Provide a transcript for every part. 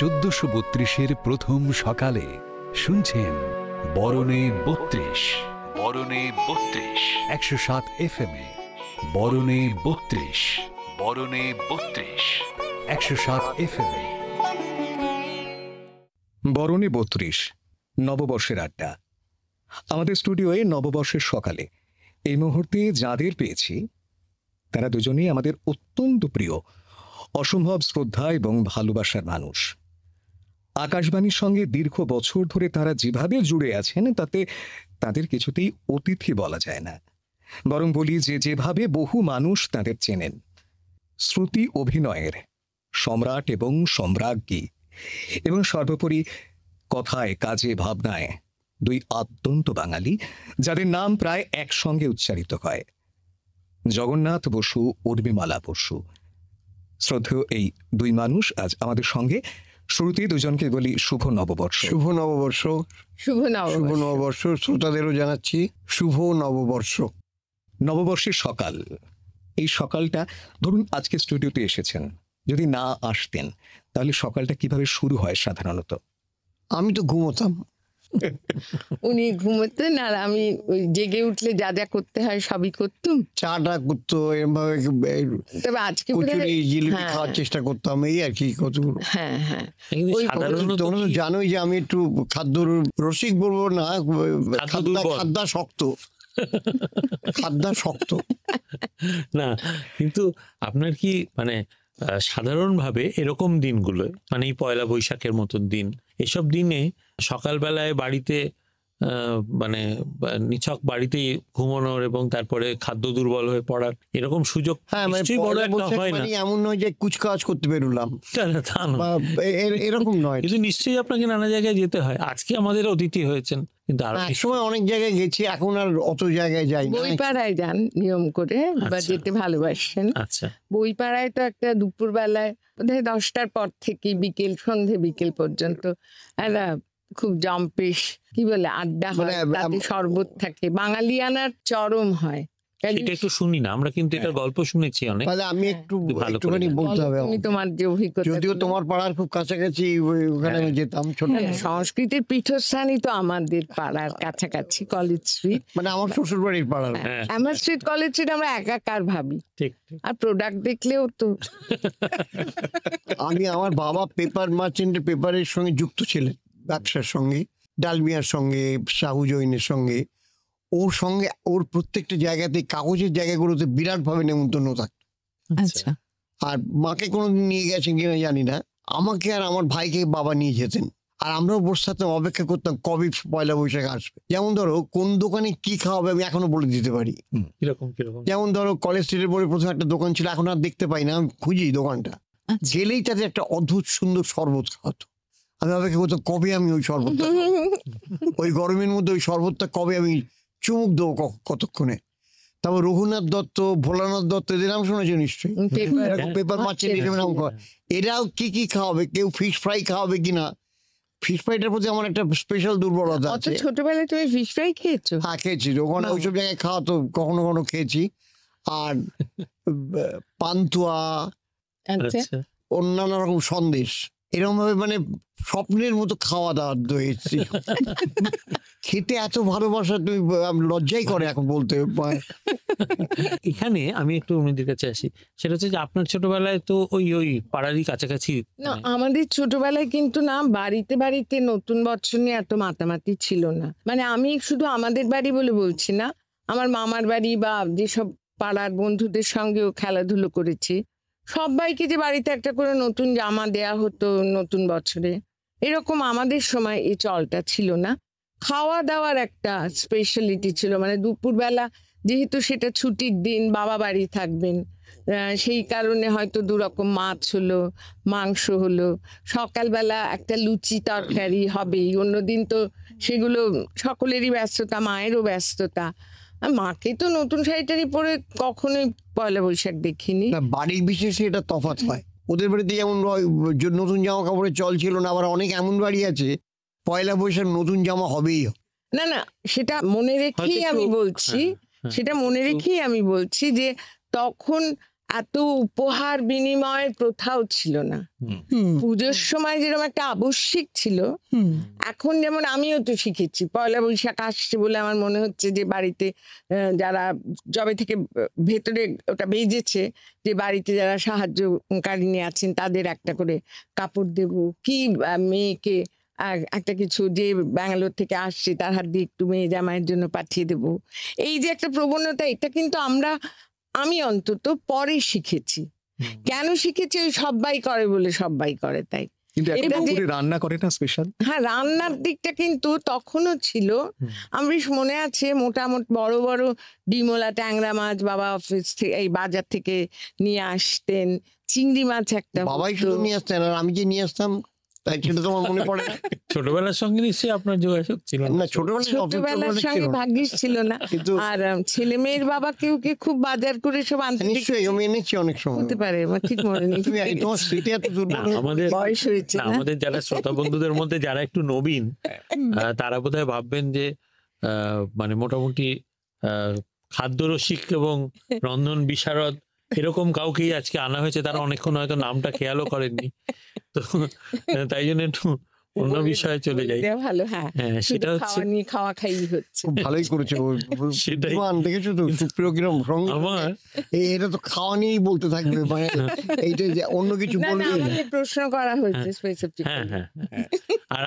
1432-এর প্রথম সকালে শুনছেন বরণে 32, বরণে 32, 107 FM এ বরণে 32, বরণে 32, 107 FM এ বরণে 32 নববর্ষের আড্ডা। আমাদের স্টুডিওয়ে নববর্ষের সকালে এই মুহূর্তে যাদের পেয়েছি তারা দুজনেই আমাদের অত্যন্ত প্রিয়, অসম্ভব শ্রদ্ধা এবং ভালোবাসার মানুষ। আকাশবাণীর সঙ্গে দীর্ঘ বছর ধরে তারা যেভাবে জুড়ে আছেন তাতে তাদের কিছুতেই অতিথি বলা যায় না, বরং বলি যে যেভাবে বহু মানুষ তাদের চেনেন। শ্রুতি অভিনয়ের সম্রাট এবং সম্রাজ্ঞী, এবং সর্বোপরি কথায় কাজে ভাবনায় দুই আদ্যন্ত বাঙালি যাদের নাম প্রায় একসঙ্গে উচ্চারিত হয়, জগন্নাথ বসু, উর্মিমালা বসু। শ্রদ্ধেয় এই দুই মানুষ আজ আমাদের সঙ্গে। শুরুতে দুজনকে বলি শুভ নববর্ষ। শুভ নববর্ষ। শুভ নববর্ষ শ্রোতাদেরও জানাচ্ছি শুভ নববর্ষ। নববর্ষের সকাল, এই সকালটা ধরুন আজকে স্টুডিওতে এসেছেন, যদি না আসতেন তাহলে সকালটা কিভাবে শুরু হয় সাধারণত? আমি তো ঘুমোতাম। উনি ঘুমোতেন আর আমি ওই জেগে উঠলে যা যা করতে হয় সবই করতাম। চাটা করতো এরকম ভাবে, তবে আজকে কচুরি জিলিপি খাওয়ার চেষ্টা করতাম, এই আর কি কতগুলো। হ্যাঁ হ্যাঁ, তোমরা তো জানোই যে আমি একটু খাদ্য রসিক বলবো না, খাদ্যা শক্ত, খাদ্যা শক্ত না। কিন্তু আপনার কি মানে সাধারণভাবে এরকম দিনগুলো, মানে এই পয়লা বৈশাখের মতন দিন, এসব দিনে সকালবেলায় বাড়িতে মানে নিছক বাড়িতে ঘুমানোর এবং তারপরে খাদ্য দুর্বল হয়ে পড়ার এরকম সুযোগ বড় একটা হয় না। এমন নয় যে কুচকাওয়াজ করতে বেরোলাম, এরকম নয়। কিন্তু নিশ্চয়ই আপনাকে নানা জায়গায় যেতে হয়। আজকে আমাদের অতিথি হয়েছেন, কিন্তু আর সময় অনেক জায়গায় গেছি, এখন আর অত জায়গায় যাই না। বইপাড়ায় যান নিয়ম করে বা যেতে ভালোবাসেন। আচ্ছা, বইপাড়ায় তো একটা দুপুর বেলায় বোধহয় 10টার পর থেকে সন্ধে বিকেল পর্যন্ত একটা খুব জম্পেশ কি বলে আড্ডা হয়, তাতে শরবত থাকে, বাঙালিয়ানার চরম হয়। এটা একটু শুনি না আমরা, কিন্তু এটা গল্প শুনেছি অনেক। আমি একটুখানি বলতে হবে, তোমার যে অভিজ্ঞতা, যদিও তোমার পাড়ার খুব কাছাকাছি, ওখানে যেতাম ছোট। সংস্কৃতির পীঠস্থানই তো আমাদের পাড়ার কাছাকাছি কলেজ স্ট্রিট, মানে আমার শ্বশুর বাড়ির পাড়ার। আমার স্ট্রিট, কলেজ স্ট্রিট আমরা একাকার ভাবি, আর প্রোডাক্ট দেখলেও তো। আমার বাবা পেপার মার্চেন্টের পেপারের সঙ্গে যুক্ত ছিলেন, ব্যবসার সঙ্গে, ডালমিয়ার সঙ্গে, সাহু জৈনের সঙ্গে। ওর সঙ্গে ওর প্রত্যেকটা জায়গাতে, কাগজের জায়গাগুলোতে বিরাট ভাবে নেমন্তন্ন থাকতো। আচ্ছা। আর মাকে কোনোদিন নিয়ে গেছেন কিনা জানি না, আমাকে আর আমার ভাইকে বাবা নিয়ে যেতেন, আর আমরাও বসে থাকতাম, অপেক্ষা করতাম কবে পয়লা বৈশাখ আসবে। যেমন ধরো কোন দোকানে কি খাওয়াবে আমি এখনো বলে দিতে পারি। যেমন ধরো কলেজ স্ট্রিটের মোড়ে প্রথমে একটা দোকান ছিল, এখন আর দেখতে পাই না, আমি খুঁজি দোকানটা, গেলেই তাতে একটা অদ্ভুত সুন্দর শরবত খাওয়াতো। আমি অপেক্ষা করতাম কবে আমি ওই শরবতটা, ওই গরমের মধ্যে ওই শরবতটা কবে আমি চুমুক দেবো, কতক্ষণে। তারপর রঘুনাথ দত্ত, ভোলানাথ দত্ত, এদের নাম শুনেছো নিশ্চয়ই, পেপার মার্চেন্ট নাম। এরাও কি কি খাওয়াবে, কেউ ফিশ ফ্রাই খাওয়াবে কিনা। ফিশ ফ্রাইটার প্রতি আমার একটা স্পেশাল দুর্বলতা আছে। ছোটবেলায় তুমি ফিশ ফ্রাই খেয়েছো? হ্যাঁ, খেয়েছি, ওখানে ওইসব জায়গায় খাওয়াতো, কখনো কখনো খেয়েছি। আর পান্তুয়া, অন্যান্য রকম সন্দেশ, এরকম ভাবে মানে স্বপ্নের মতো খাওয়া দাওয়া হয়েছে। খেতে এত ভালোবাসা, তুমি লজ্জাই করে এখন বলতে। এখানে আমি একটু অন্যদের কাছে আসি, সেটা হচ্ছে যে আপনার ছোটবেলায় তো ওই পাড়ারই কাছাকাছি না, আমাদের ছোটবেলায় কিন্তু না বাড়িতে বাড়িতে নতুন বছর নিয়ে এত মাতামাতি ছিল না। মানে আমি শুধু আমাদের বাড়ি বলে বলছি না, আমার মামার বাড়ি বা যেসব পাড়ার বন্ধুদের সঙ্গেও খেলাধুলো করেছি, সবাইকে যে বাড়িতে একটা করে নতুন জামা দেয়া হতো নতুন বছরে, এরকম আমাদের সময় এই চলটা ছিল না। খাওয়া দাওয়ার একটা স্পেশালিটি ছিল, মানে দুপুরবেলা যেহেতু সেটা ছুটির দিন, বাবা বাড়ি থাকবেন, সেই কারণে হয়তো 2 রকম মাছ হলো, মাংস হলো, সকালবেলা একটা লুচি তরকারি হবেই। অন্যদিন তো সেগুলো সকলেরই ব্যস্ততা, মায়েরও ব্যস্ততা। মাকে তো নতুন শাড়ি পরে কখনোই পয়লা বৈশাখ দেখিনি। বাড়ির বিশেষে এটা তফাৎ হয়। ওদের বাড়িতে যেমন নতুন জামা কাপড়ের চল ছিল না, আবার অনেক এমন বাড়ি আছে পয়লা বৈশাখ নতুন জামা হবেই। না না, সেটা মনে রেখেই আমি বলছি, সেটা মনে রেখেই আমি বলছি যে তখন এত উপহার বিনিময়ের প্রথাও ছিল না। পুজোর সময় যেরকম একটা আবশ্যিক ছিল, এখন যেমন আমিও তো শিখেছি পয়লা বৈশাখ আসছে বলে আমার মনে হচ্ছে যে বাড়িতে যারা যবে থেকে ভেতরে ওটা বেজেছে, যে বাড়িতে যারা সাহায্যকারিণী আছেন তাদের একটা করে কাপড় দেব, কি মেয়েকে একটা কিছু যে ব্যাঙ্গালোর থেকে আসছে তার হাত দিয়ে একটু মেয়ে জামাইয়ের জন্য পাঠিয়ে দেব। এই যে একটা প্রবণতা, এটা কিন্তু আমি অন্তত পরে শিখেছি। কেন শিখেছি? ওই সবাই করে বলে সবাই করে তাই। কিন্তু এখন এটা যে- পুকুরে রান্না করে না স্পেশাল? হ্যাঁ, রান্নার দিকটা কিন্তু তখনও ছিল। আমার বেশ মনে আছে মোটামুটি বড় বড় ডিমোলা ট্যাংরা মাছ বাবা অফিস থেকে এই বাজার থেকে নিয়ে আসতেন। চিংড়ি মাছ একটা বাবাই হতো। শুধু নিয়ে আসতেন আর আমি যে নিয়ে আসতাম তাই সেটা তোমার মনে পড়ে না? ছোটবেলার সঙ্গে নিশ্চয়ই আপনার যোগাযোগ ছিল না? না, ছোটবেলায় ছোটবেলার ছিল সঙ্গে না। ভাগ্যিস ছিল না। কিন্তু আর ছেলে মেয়ের বাবা কেউ খুব বাজার করে সব আনতে নিশ্চয়ই আমি এনেছি অনেক সময়। হতে পারে, আমার ঠিক মনে নেই। তুমি তোমার স্মৃতি এত না, দুর্বল আমাদের বয়স হয়েছে না, না? আমাদের যারা শ্রোতা বন্ধুদের মধ্যে যারা একটু নবীন, তারা বোধহয় ভাববেন যে মানে মোটামুটি খাদ্যরসিক এবং রন্ধন বিশারদ এরকম কাউকেই আজকে আনা হয়েছে। তারা অনেকক্ষণ হয়তো নামটা খেয়ালও করেননি, তো তাই জন্য একটু অন্য বিষয়ে চলে যাই। দেয়া ভালো, হ্যাঁ। হ্যাঁ, সেটা শুধু হচ্ছে খাওয়া নিয়ে খাওয়া খাই হচ্ছে। খুব ভালোই করেছে সেটাই। দেখেছো তো সুপ্রিয় কিরম সঙ্গে আমার এটা তো খাওয়া নিয়েই বলতে থাকবে, মানে এইটা যে অন্য কিছু না, না, বলবে আমাকে প্রশ্ন করা হয়েছে specifically। হ্যাঁ হ্যাঁ হ্যাঁ। আর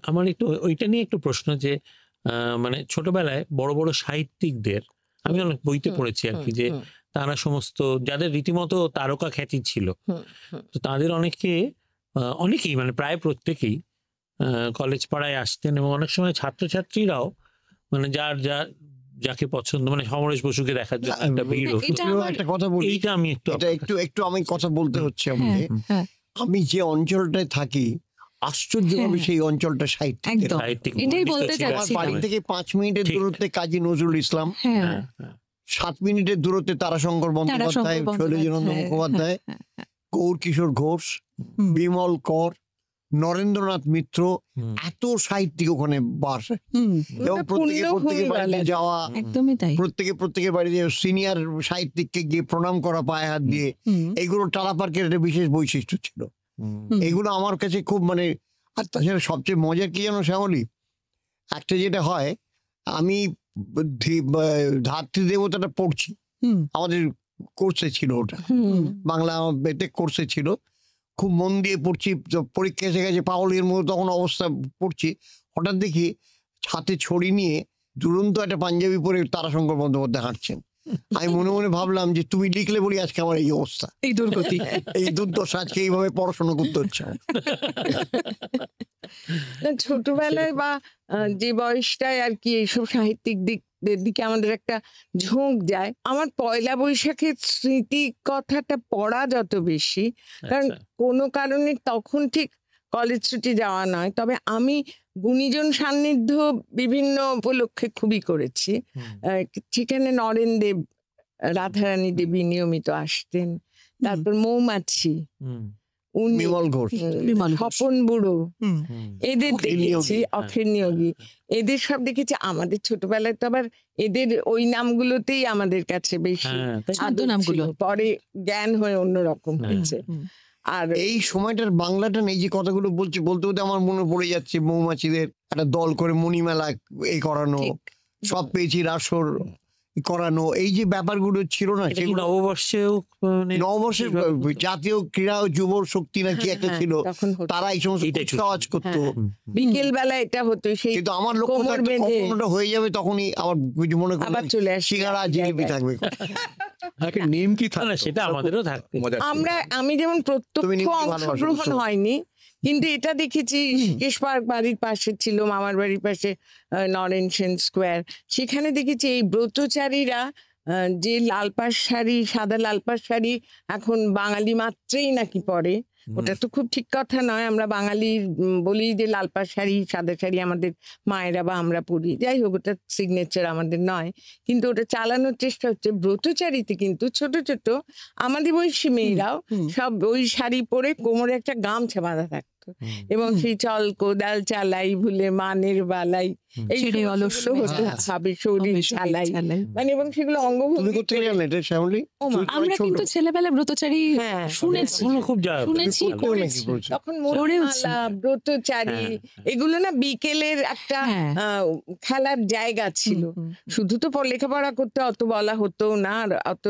আমার একটু ওইটা নিয়ে একটু প্রশ্ন যে মানে ছোটবেলায় বড় বড় সাহিত্যিকদের আমি অনেক বইতে পড়েছি আর কি, যে তারা সমস্ত যাদের রীতিমতো তারকা খ্যাতি ছিল, তো তাদের অনেকেই মানে প্রায় প্রত্যেকেই কলেজ পাড়ায় আসতেন, এবং অনেক সময় ছাত্রছাত্রীরাও মানে যাকে পছন্দ, মানে সমরেশ বসুকে দেখার জন্য একটা ভিড় হতো। এটা সুপ্রিয় একটা কথা বলি, এইটা আমি একটু আমি কথা বলতে হচ্ছে আমাকে। হ্যাঁ, আমি যে অঞ্চলটায় থাকি আশ্চর্যভাবে হ্যাঁ। সেই অঞ্চলটা সাহিত্য। একদম। সাহিত্যিক এটাই পণ্ডিত বলতে ছিলেন। আমার চাচ্ছিলাম। বাড়ি থেকে 5 মিনিটের ঠিক। দূরত্বে কাজী নজরুল ইসলাম, হ্যাঁ, হ্যাঁ, হ্যাঁ। 7 মিনিটের দূরত্বে তারাশঙ্কর বন্দ্যোপাধ্যায়, তারাশঙ্কর শৈলজনন্দ বন্দ্যোপাধ্যায়, মুখোপাধ্যায়, গৌর কিশোর ঘোষ, হুম। বিমল কর, নরেন্দ্রনাথ মিত্র, হুম। এত সাহিত্যিক ওখানে বাস। হুম, এবং ওটা প্রত্যেকের পুণ্যভূমি বাড়িতে বলা যাওয়া, একদমই তাই। প্রত্যেকের বাড়িতে সিনিয়র সাহিত্যিককে গিয়ে প্রণাম করা, পায়ে হাত দিয়ে, হুম, এইগুলো টালা পার্কের একটা বিশেষ বৈশিষ্ট্য ছিল। হুম। এগুলো আমার কাছে খুব মানে, আর তাছাড়া সবচেয়ে মজার কি জানো শ্যামলী, একটা যেটা হয়, আমি ধাত্রী দেবতাটা পড়ছি, হুম, আমাদের কোর্সে ছিল ওটা, হুম, বাংলা বেতে কোর্সে ছিল, খুব মন দিয়ে পড়ছি, তো পরীক্ষা এসে গেছে পাগলের মতো তখন অবস্থা পড়ছি, হঠাৎ দেখি হাতে ছড়ি নিয়ে দুরন্ত একটা পাঞ্জাবি পরে তারাশঙ্কর বন্দ্যোপাধ্যায় হাঁটছেন। আমি মনে মনে ভাবলাম যে তুমি লিখলে বলি আজকে আমার এই অবস্থা, এই দুর্গতি। এই দুর্দশা, আজকে এইভাবে পড়াশোনা করতে হচ্ছে আমার। না, ছোটবেলায় বা যে বয়সটায় আর কি এইসব সাহিত্যিক দিকে আমাদের একটা ঝোঁক যায়। আমার পয়লা বৈশাখের স্মৃতি কথাটা পড়া যত বেশি, কারণ আচ্ছা। কোনো কারণে তখন ঠিক কলেজ ছুটি যাওয়া নয়, তবে আমি গুণীজন সান্নিধ্য বিভিন্ন উপলক্ষে খুবই করেছি। হুম। সেখানে নরেন দেব, রাধারানী দেবী নিয়মিত আসতেন, তারপর মৌমাছি, হুম। উনি, বিমল ঘোষ, বিমল ঘোষ। স্বপন বুড়ো, হুম, হুম। এদের অখিল দেখেছি, নিয়োগী। অখিল নিয়োগী, এদের সব দেখেছি। আমাদের ছোটবেলায় তো আবার এদের ওই নামগুলোতেই আমাদের কাছে বেশি হ্যাঁ, তাই। ছদ্ম আদর নামগুলো। ছিল। পরে জ্ঞান হয়ে অন্যরকম হ্যাঁ। হয়েছে। হুম। আর এই সময়টার বাংলাটা নেই, যে কথাগুলো বলতে বলতে আমার মনে পড়ে যাচ্ছে মৌমাছিদের একটা দল করে মণিমেলা এই করানো, ঠিক। সব পেয়েছি রাসর করানো, এই যে ব্যাপারগুলো ছিল না, এটা কি সেগুলো নববর্ষেও মানে নববর্ষের জাতীয় ক্রীড়া ও যুব শক্তি না কি একটা হ্যাঁ, ছিল, তখন হতো। তারা এই সমস্ত এইটাই ছিল। কাজ করতো। হ্যাঁ। হুম, বিকেল বেলা এটা হতো, সেই কিন্তু আমার লক্ষ্য কোমর থাকতো বেঁধে কখন ওটা হয়ে যাবে তখনই আবার কিছু মনে আবার করলাম চলে আসি সিঙ্গারা জিলিপি জায়গায়। থাকবে। আগে নেম কি না, থাকতো? সেটা আমাদেরও থাকতো। মজার ছিল। আমি যেমন তুমি প্রত্যক্ষ নিশ্চয়ই ভালোবাসো অংশগ্রহণ উৎসব। হয়নি, কিন্তু এটা দেখেছি কেশ পার্ক বাড়ির পাশে ছিল, মামার বাড়ির পাশে নরেন সেন স্কোয়ার, সেখানে দেখেছি এই ব্রতচারীরা যে লালপাড় শাড়ি, সাদা লালপাড় শাড়ি এখন বাঙালি মাত্রেই নাকি পরে, ওটা তো খুব ঠিক কথা নয়। আমরা বাঙালি বলি যে লাল পাড় শাড়ি সাদা শাড়ি আমাদের মায়েরা বা আমরা পরি, যাই হোক ওটা সিগনেচার আমাদের নয়, কিন্তু ওটা চালানোর চেষ্টা হচ্ছে। ব্রতচারীতে কিন্তু ছোট ছোট আমাদের বয়সী মেয়েরাও সব ওই শাড়ি পরে কোমরে একটা গামছা বাঁধা থাকতো, এবং সেই চল কোদাল চালাই ভুলে মানের বালাই এই ছেড়ে অলস সমস্তগুলো হতে মেজাজ, হবে, শরীর হবে শরীর চালাই, চালাই। মানে এবং সেগুলো তুমি অঙ্গভঙ্গি করতে জানো এটা শ্যামলী? ও মা, আমরা কিন্তু ছেলেবেলায় ব্রতচারী হ্যাঁ, শুনেছি, এগুলো খুব যা- শুনেছি, তুমি করে নাকি করেছি। বলছো? তখন করেওছি। মোরমালা, ব্রতচারী, এগুলো না বিকেলের একটা হ্যাঁ। খেলার জায়গা ছিল। শুধু তো লেখাপড়া করতে অত বলা হতো না, আর অত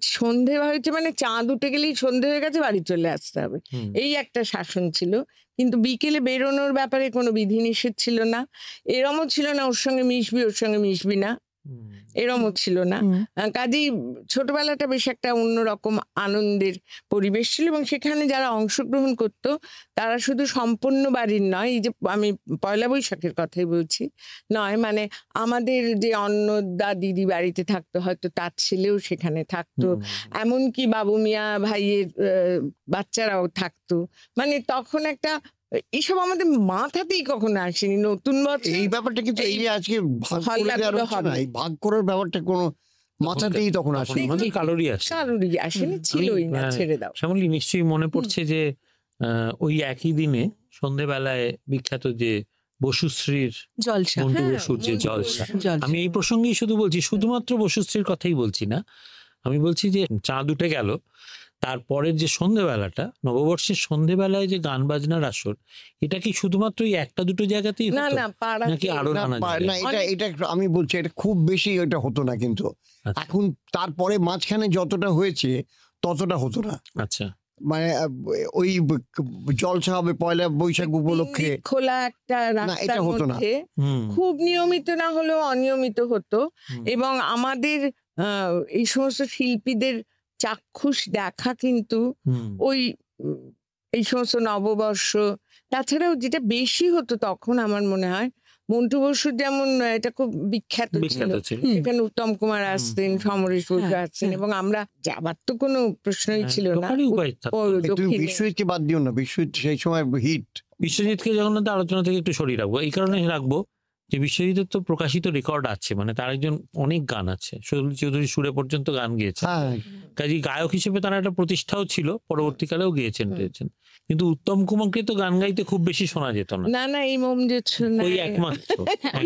সন্ধে হয়েছে মানে চাঁদ উঠে গেলেই সন্ধে হয়ে গেছে, বাড়ি চলে আসতে হবে, এই একটা শাসন ছিল। কিন্তু বিকেলে বেরোনোর ব্যাপারে কোনো বিধিনিষেধ ছিল না, এরমও ছিল না ওর সঙ্গে মিশবি ওর সঙ্গে মিশবি না, এরমও ছিল না। কাজেই ছোটবেলাটা বেশ একটা অন্যরকম আনন্দের পরিবেশ ছিল, এবং সেখানে যারা অংশগ্রহণ করতো তারা শুধু সম্পূর্ণ বাড়ির নয়, এই যে আমি পয়লা বৈশাখের কথাই বলছি নয়, মানে আমাদের যে অন্নদা দিদি বাড়িতে থাকতো, হয়তো তার ছেলেও সেখানে থাকতো, এমনকি বাবু মিয়া ভাইয়ের বাচ্চারাও থাকতো। মানে তখন একটা এইসব আমাদের মাথাতেই কখনো আসেনি। নতুন বছর এই ব্যাপারটা কিন্তু এই যে আজকে ভাগ করে হল্লা দেওয়ার করে হচ্ছে না, হবে। এই ভাগ করার ব্যাপারটা কোনো মাথাতেই তখন আসেনি। আমাদের কালোরি আসে। কারোরই আসেনি, ছিলই না, আমি, ছেড়ে দাও। শ্যামলী নিশ্চয়ই মনে পড়ছে যে ওই একই দিনে সন্ধেবেলায় বিখ্যাত যে বসুশ্রীর জলসা, মন্টু হ্যাঁ, বসুর যে মন্টু জলসা, জলসা। আমি এই প্রসঙ্গেই শুধু বলছি, শুধুমাত্র বসুশ্রীর কথাই বলছি না, আমি বলছি যে চাঁদ উঠে গেল তারপরের যে সন্ধেবেলাটা, নববর্ষের সন্ধেবেলায় যে গান বাজনার আসর, এটা কি শুধুমাত্র এই একটা দুটো জায়গাতেই না হতো না, পাড়া নাকি আরো না, নানা না, জায়গায়? এটা এটা আমি বলছি এটা খুব বেশি এটা হতো না, কিন্তু আচ্ছা। এখন তারপরে মাঝখানে যতটা হয়েছে ততটা হতো না। আচ্ছা, মানে ওই জলসা হবে পয়লা বৈশাখ উপলক্ষে, খোলা একটা এটা রাস্তার হতো না। মধ্যে হুম, খুব নিয়মিত না হলেও অনিয়মিত হতো, হুম। এবং আমাদের এই সমস্ত শিল্পীদের চাক্ষুষ দেখা কিন্তু হুম, ওই এই সমস্ত নববর্ষ, তাছাড়াও যেটা বেশি হতো তখন আমার মনে হয় মন্টু বসুর যেমন এটা খুব বিখ্যাত ছিল, বিখ্যাত ছিল। সেখানে উত্তম কুমার আসতেন, সমরেশ বসু হ্যাঁ, আসতেন, হ্যাঁ। এবং আমরা যাবার তো কোনো প্রশ্নই হ্যাঁ, ছিল না। ঢোকারই উপায় থাকতো না। তুমি দক্ষিণে। বিশ্বজিৎকে বাদ দিও না, বিশ্বজিৎ সেই সময় হিট। বিশ্বজিৎকে জগন্নাথ আলোচনা থেকে একটু সরিয়ে রাখবো, এই কারণে রাখবো যে বিশ্বজিতের তো প্রকাশিত রেকর্ড আছে, মানে তার একজন অনেক গান আছে, সজল চৌধুরী সুরে পর্যন্ত গান গেয়েছে, হ্যাঁ, কাজী গায়ক হিসেবে তার একটা প্রতিষ্ঠাও ছিল, পরবর্তীকালেও গেয়েছেন টেয়েছেন। কিন্তু উত্তম কুমারকে তো গান গাইতে খুব বেশি শোনা যেত না, না না, এই মোম ওই একমাত্র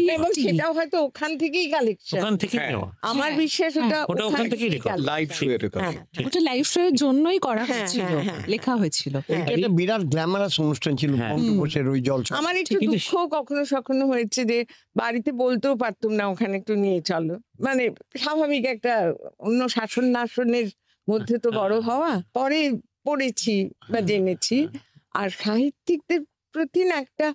এবং সেটাও হয়তো ওখান থেকেই কালেকশন। ওখান থেকে হ্যাঁ। নেওয়া। আমার বিশ্বাস হ্যাঁ, ওটা ওখান থেকেই record। লাইভ শো এর কথা। হ্যাঁ, ওটা লাইভ শো এর জন্যই করা হ্যাঁ, হয়েছিল, হ্যাঁ, হ্যাঁ। লেখা হয়েছিল। এটা একটা বিরাট গ্ল্যামারাস অনুষ্ঠান ছিল হ্যাঁ। মন্টু বসের ওই জলসা। আমার একটু কিন্তু দুঃখ কখনো সখনো হয়েছে যে বাড়িতে বলতেও পারতুম না ওখানে একটু নিয়ে চলো, মানে স্বাভাবিক একটা অন্য শাসন নাশনের মধ্যে তো বড় হওয়া, পরে পড়েছি বা জেনেছি। আর সাহিত্যিকদের প্রতি না একটা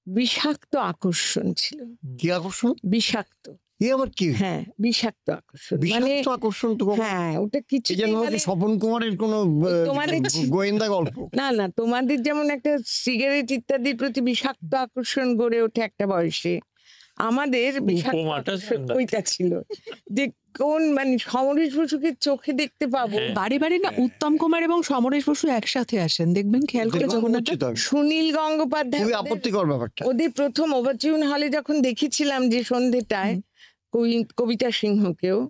বিষাক্ত আকর্ষণ ছিল, কি আকর্ষণ? বিষাক্ত, এ আবার কি হ্যাঁ বিষাক্ত আকর্ষণ, মানে বিষাক্ত আকর্ষণ তো কখনো- হ্যাঁ ওটা কিছু এই যেন হচ্ছে স্বপন কুমারের কোনো তোমাদের গোয়েন্দা গল্প। না না, তোমাদের যেমন একটা সিগারেট ইত্যাদির প্রতি বিষাক্ত আকর্ষণ গড়ে ওঠে একটা বয়সে, আমাদের বিষাক্ত উপমাটা আকর্ষণ সুন্দর। ওইটা ছিল যে কোন মানে সমরেশ বসুকে চোখে দেখতে পাবো, হ্যাঁ। বাড়ি বাড়ি না উত্তম কুমার এবং সমরেশ বসু একসাথে আসেন, দেখবেন খেয়াল করে দেখলাম জগন্নাথ। হচ্ছে তো আমি। সুনীল গঙ্গোপাধ্যায় খুবই ওদের- আপত্তিকর ব্যাপারটা। ওদের প্রথম ওভারটিউন হলে যখন দেখেছিলাম যে সন্ধ্যেটায় কবিতা সিংহকেও,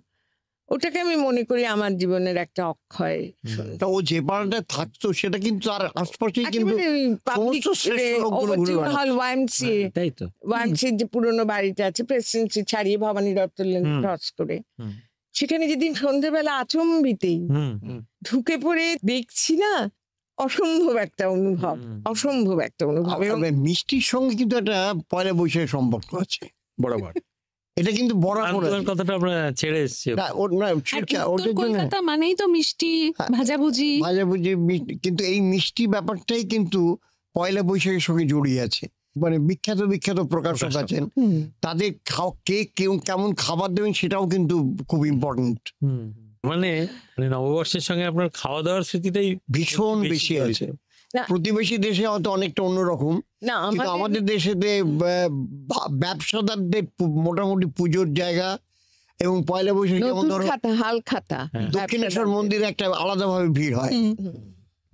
ওটাকে আমি মনে করি আমার জীবনের একটা অক্ষয় সন্ধ্যা। তা ও যে পাড়াটা থাকতো সেটা কিন্তু আর আশপাশেই কিন্তু একেবারে পাবলিক সমস্ত শ্রেষ্ঠ লোকগুলো ঘুরে ওভারটিউন বেড়াচ্ছে। হল YMCA, তাই তো। ওয়াইমসির যে পুরনো বাড়িটা আছে প্রেসিডেন্সি ছাড়িয়ে ভবানী দত্ত লেন হুম। ক্রস করে, হুম। সেখানে যেদিন সন্ধ্যেবেলা আচম্বিতেই হুম, ঢুকে পড়ে দেখছি না, অসম্ভব একটা অনুভব, হুম। অসম্ভব একটা অনুভব। এবং মিষ্টির সঙ্গে কিন্তু একটা পয়লা বৈশাখের সম্পর্ক আছে, বরাবর। এটা কিন্তু বরাবর আন্দোলন আছে। কথাটা আমরা ছেড়ে এসেছি। না, না, আর সেটা- উত্তর ওটার জন্য কলকাতা মানেই তো মিষ্টি, হ্যাঁ। ভাজাভুজি। মাঝামাঝি কিন্তু এই মিষ্টি ব্যাপারটাই কিন্তু পয়লা বৈশাখের সঙ্গে জড়িয়ে আছে। মানে বিখ্যাত বিখ্যাত প্রকাশক প্রকাশক। আছেন, হুম। তাদের কে কেমন খাবার দেবেন সেটাও কিন্তু খুব ইম্পর্টেন্ট, হুম, মানে নববর্ষের সঙ্গে আপনার খাওয়া দাওয়ার স্মৃতিটাই ভীষণ বেশি জড়িত। আছে। না। প্রতিবেশী দেশে হয়তো অনেকটা অন্যরকম, না কিন্তু আমাদের দেশেতে ব্যবসাদারদের মোটামুটি পুজোর জায়গা এবং পয়লা বৈশাখ যেমন নতুন ধরো খাতা, হাল খাতা, হ্যাঁ। দক্ষিণেশ্বর মন্দিরে একটা আলাদাভাবে ভিড় হয়। হুম।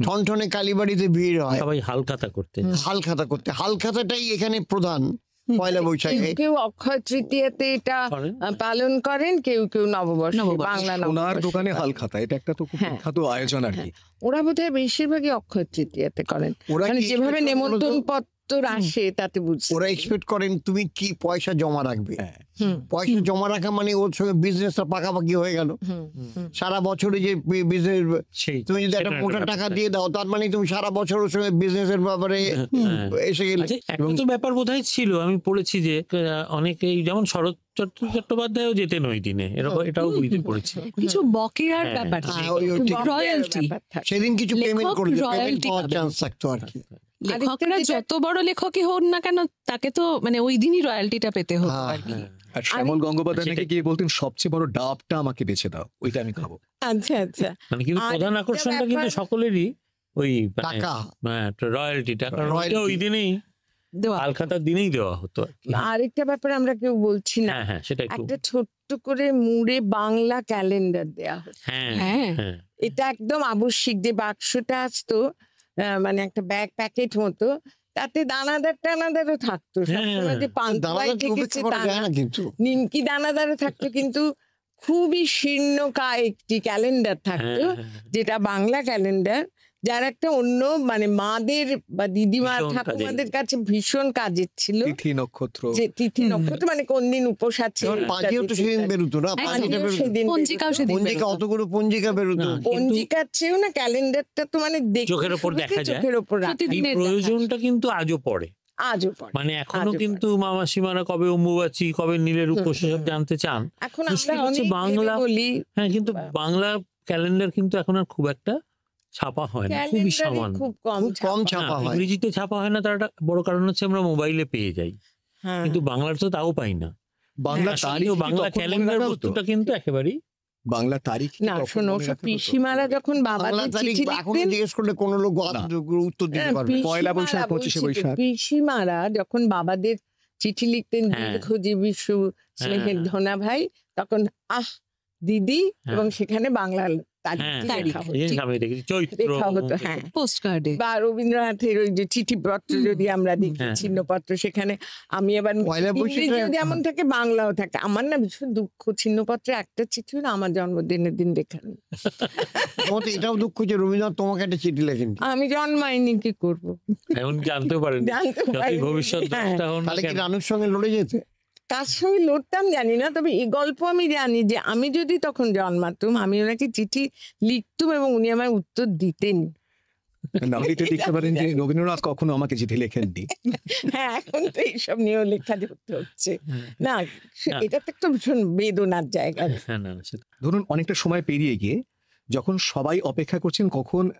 ঠনঠনে কালীবাড়িতে ভিড় হয় সবাই হালখাতা করতে হালখাতা করতে, হালখাতাটাই এখানে প্রধান পয়লা বৈশাখে। কেউ কেউ অক্ষয় তৃতীয়াতে এটা করেন। পালন করেন, কেউ কেউ নববর্ষ, বাংলা সোনার নববর্ষ। দোকানে হালখাতা, এটা একটা তো খুব হ্যাঁ। বিখ্যাত আয়োজন আর কি। ওরা বোধহয় বেশিরভাগই অক্ষয় তৃতীয়াতে করেন, ওরা মানে কি যেভাবে expect করে নেমন্তন্ন বলতো? পত্র আসে তাতে বুঝছি। ওরা এক্সপেক্ট করেন তুমি কি পয়সা জমা রাখবে। হ্যাঁ। হুম, পয়সা জমা রাখা মানে ওর সঙ্গে বিজনেসটা পাকাপাকি হয়ে গেল। হুম, হুম। সারা বছরে যে বিজনেস, সেই তুমি যদি একটা সেটা মোটা একটা টাকা ব্যাপার। দিয়ে দাও, তার মানে তুমি সারা বছর ওর সঙ্গে বিজনেসের ব্যাপারে হ্যাঁ। এসে গেলে। আচ্ছা, একটা তো ব্যাপার বোধহয় ছিল, আমি পড়েছি যে অনেকেই যেমন শরৎ চট্টোপাধ্যায়ও যেতেন ওই দিনে, এরকম এটাও বুঝতে পড়েছি। কিছু বকেয়ার হ্যাঁ, ব্যাপার হ্যাঁ, ছিল। ওই ঠিক। রয়্যালটি। ব্যাপার থাকে। সেদিন কিছু পেমেন্ট লেখক করলে পেমেন্ট royalty পাওয়ার পাবে। চান্স থাকতো আর কি। লেখকরা যেটা- যত বড় লেখকই হন না কেন, তাকে তো মানে ওই দিনই রয়্যালটিটা পেতে হতো হ্যাঁ, আর কি। আর শ্যামল গঙ্গোপাধ্যায় নাকি সেটাই। গিয়ে বলতেন সবচেয়ে বড় ডাবটা আমাকে বেছে দাও, ওইটা আমি খাবো। আচ্ছা আচ্ছা। মানে কিন্তু আর প্রধান একটা আকর্ষণটা কিন্তু ব্যাপার- সকলেরই ওই টাকা। রয়্যালটিটা, কারণ Royalty। ওইটা ওই দিনেই দেওয়া হালখাতার দিনেই দেওয়া হতো আর কি। আরেকটা ব্যাপার আমরা কেউ বলছি না, হ্যাঁ হ্যাঁ, সেটা একটু একটা ছোট্ট করে মুড়ে বাংলা ক্যালেন্ডার দেয়া হতো। হ্যাঁ হ্যাঁ। হ্যাঁ এটা একদম আবশ্যিক, যে বাক্সটা আসতো মানে একটা ব্যাগ প্যাকেট মতো, তাতে দানাদার টানাদারও থাকতো। হ্যাঁ। সবসময় যে পান্তুয়াই দানাদার থেকেছে উপেক্ষা করা তা যায় না। না কিন্তু। নিমকি দানাদারও থাকতো, কিন্তু খুবই শীর্ণকায় একটি ক্যালেন্ডার থাকতো, হ্যাঁ, হ্যাঁ। যেটা বাংলা ক্যালেন্ডার, যার একটা অন্য মানে মাদের বা দিদিমা ভীষণ ঠাকুমাদের কাছে ভীষণ কাজের ছিল, তিথি নক্ষত্র, যে তিথি নক্ষত্র মানে কোন দিন উপোস আছে, যেমন পাঁজিও তো সেদিন বেরোতো না, একদম। পাঁজিটা বেরোতো। সেদিন পঞ্জিকাও বেরোতো। সেদিন পঞ্জিকা, বেরোতো। অতগুলো পঞ্জিকা বেরোতো। না, কিন্তু পঞ্জিকার চেয়েও না ক্যালেন্ডারটা তো মানে দেখতে চোখের ওপর শুরুতে দেখা যায়। চোখের ওপর রাখা। এই প্রতিদিনের দেখা। প্রয়োজনটা কিন্তু আজও পড়ে, আজও পড়ে। মানে এখনো আজও কিন্তু মামাসিমারা কবে অম্বুবাচী, কবে নীলের উপোস সব জানতে চান। এখন মুশকিল আমরা হচ্ছে অনেক বাংলা- ভেবে বলি হ্যাঁ, কিন্তু বাংলা ক্যালেন্ডার কিন্তু এখন আর খুব একটা ছাপা হয় না, খুবই ক্যালেন্ডারে সামান্য। খুব কম খুব কম ছাপা। ছাপা না, হয়। ইংরেজিতে ছাপা হয় না, তার একটা বড় কারণ হচ্ছে আমরা মোবাইলে পেয়ে যাই, হ্যাঁ। কিন্তু বাংলার তো তাও পাই না। বাংলা আসলে তারিখ তো কি বাংলা তখন মনে ক্যালেন্ডার রাখা হতো? বস্তুটা কিন্তু একেবারেই বাংলা তারিখ কি না তখন শোনো, মনে সব রাখা হতো? পিসিমারা যখন বাংলা বাবাদের তারিখ চিঠি এখন লিখতেন, জিজ্ঞেস করলে কোনো লোক না। উত্তর দিতে হ্যাঁ, পারবে না। পয়লা বৈশাখ, পিসিমারা 25শে বলছি তো, বৈশাখ। পিসিমারা যখন বাবাদের চিঠি লিখতেন, হ্যাঁ। দীর্ঘজীবী স্নেহের হ্যাঁ। ধনা ভাই, তখন দিদি, হ্যাঁ। এবং সেখানে বাংলা তারিখ হ্যাঁ, লেখা হতো। এই জিনিস আমি দেখেছি, চৈত্র লেখা হতো, হ্যাঁ। পোস্ট কার্ডে। বা রবীন্দ্রনাথের ওই যে চিঠিপত্র যদি আমরা দেখি, হ্যাঁ। ছিন্নপত্র, সেখানে আমি আবার পয়লা বৈশাখে- ইংরেজিও যেমন থাকে বাংলাও থাকে। আমার না ভীষণ দুঃখ, ছিন্নপত্রে একটা চিঠি না আমার জন্মদিনের দিন লেখা নেই। তোমার তো এটাও দুঃখ যে রবীন্দ্রনাথ তোমাকে একটা চিঠি লেখেন। আমি জন্মাইনি, কি করব? এখন জানতেও পারেন, জানতে যতই পারিনি। ভবিষ্যৎ হ্যাঁ। দ্রষ্টা হন না তাহলে কি কেন। রানুর সঙ্গে লড়ে যেতে? কার সঙ্গে লড়তাম জানি না, তবে এই গল্প আমি জানি যে আমি যদি তখন জন্মাতুম, আমি ওনাকে চিঠি লিখতুম এবং উনি আমায় উত্তর দিতেন। নাহলে এটা লিখতে পারেন যে রবীন্দ্রনাথ কখনো আমাকে চিঠি লেখেননি। হ্যাঁ, এখন তো এইসব নিয়েও লেখা করতে হচ্ছে না, না। এটা তো একটা ভীষণ বেদনার জায়গা। হ্যাঁ, না, সেটা- ধরুন অনেকটা সময় পেরিয়ে গিয়ে যখন সবাই অপেক্ষা করছেন কখন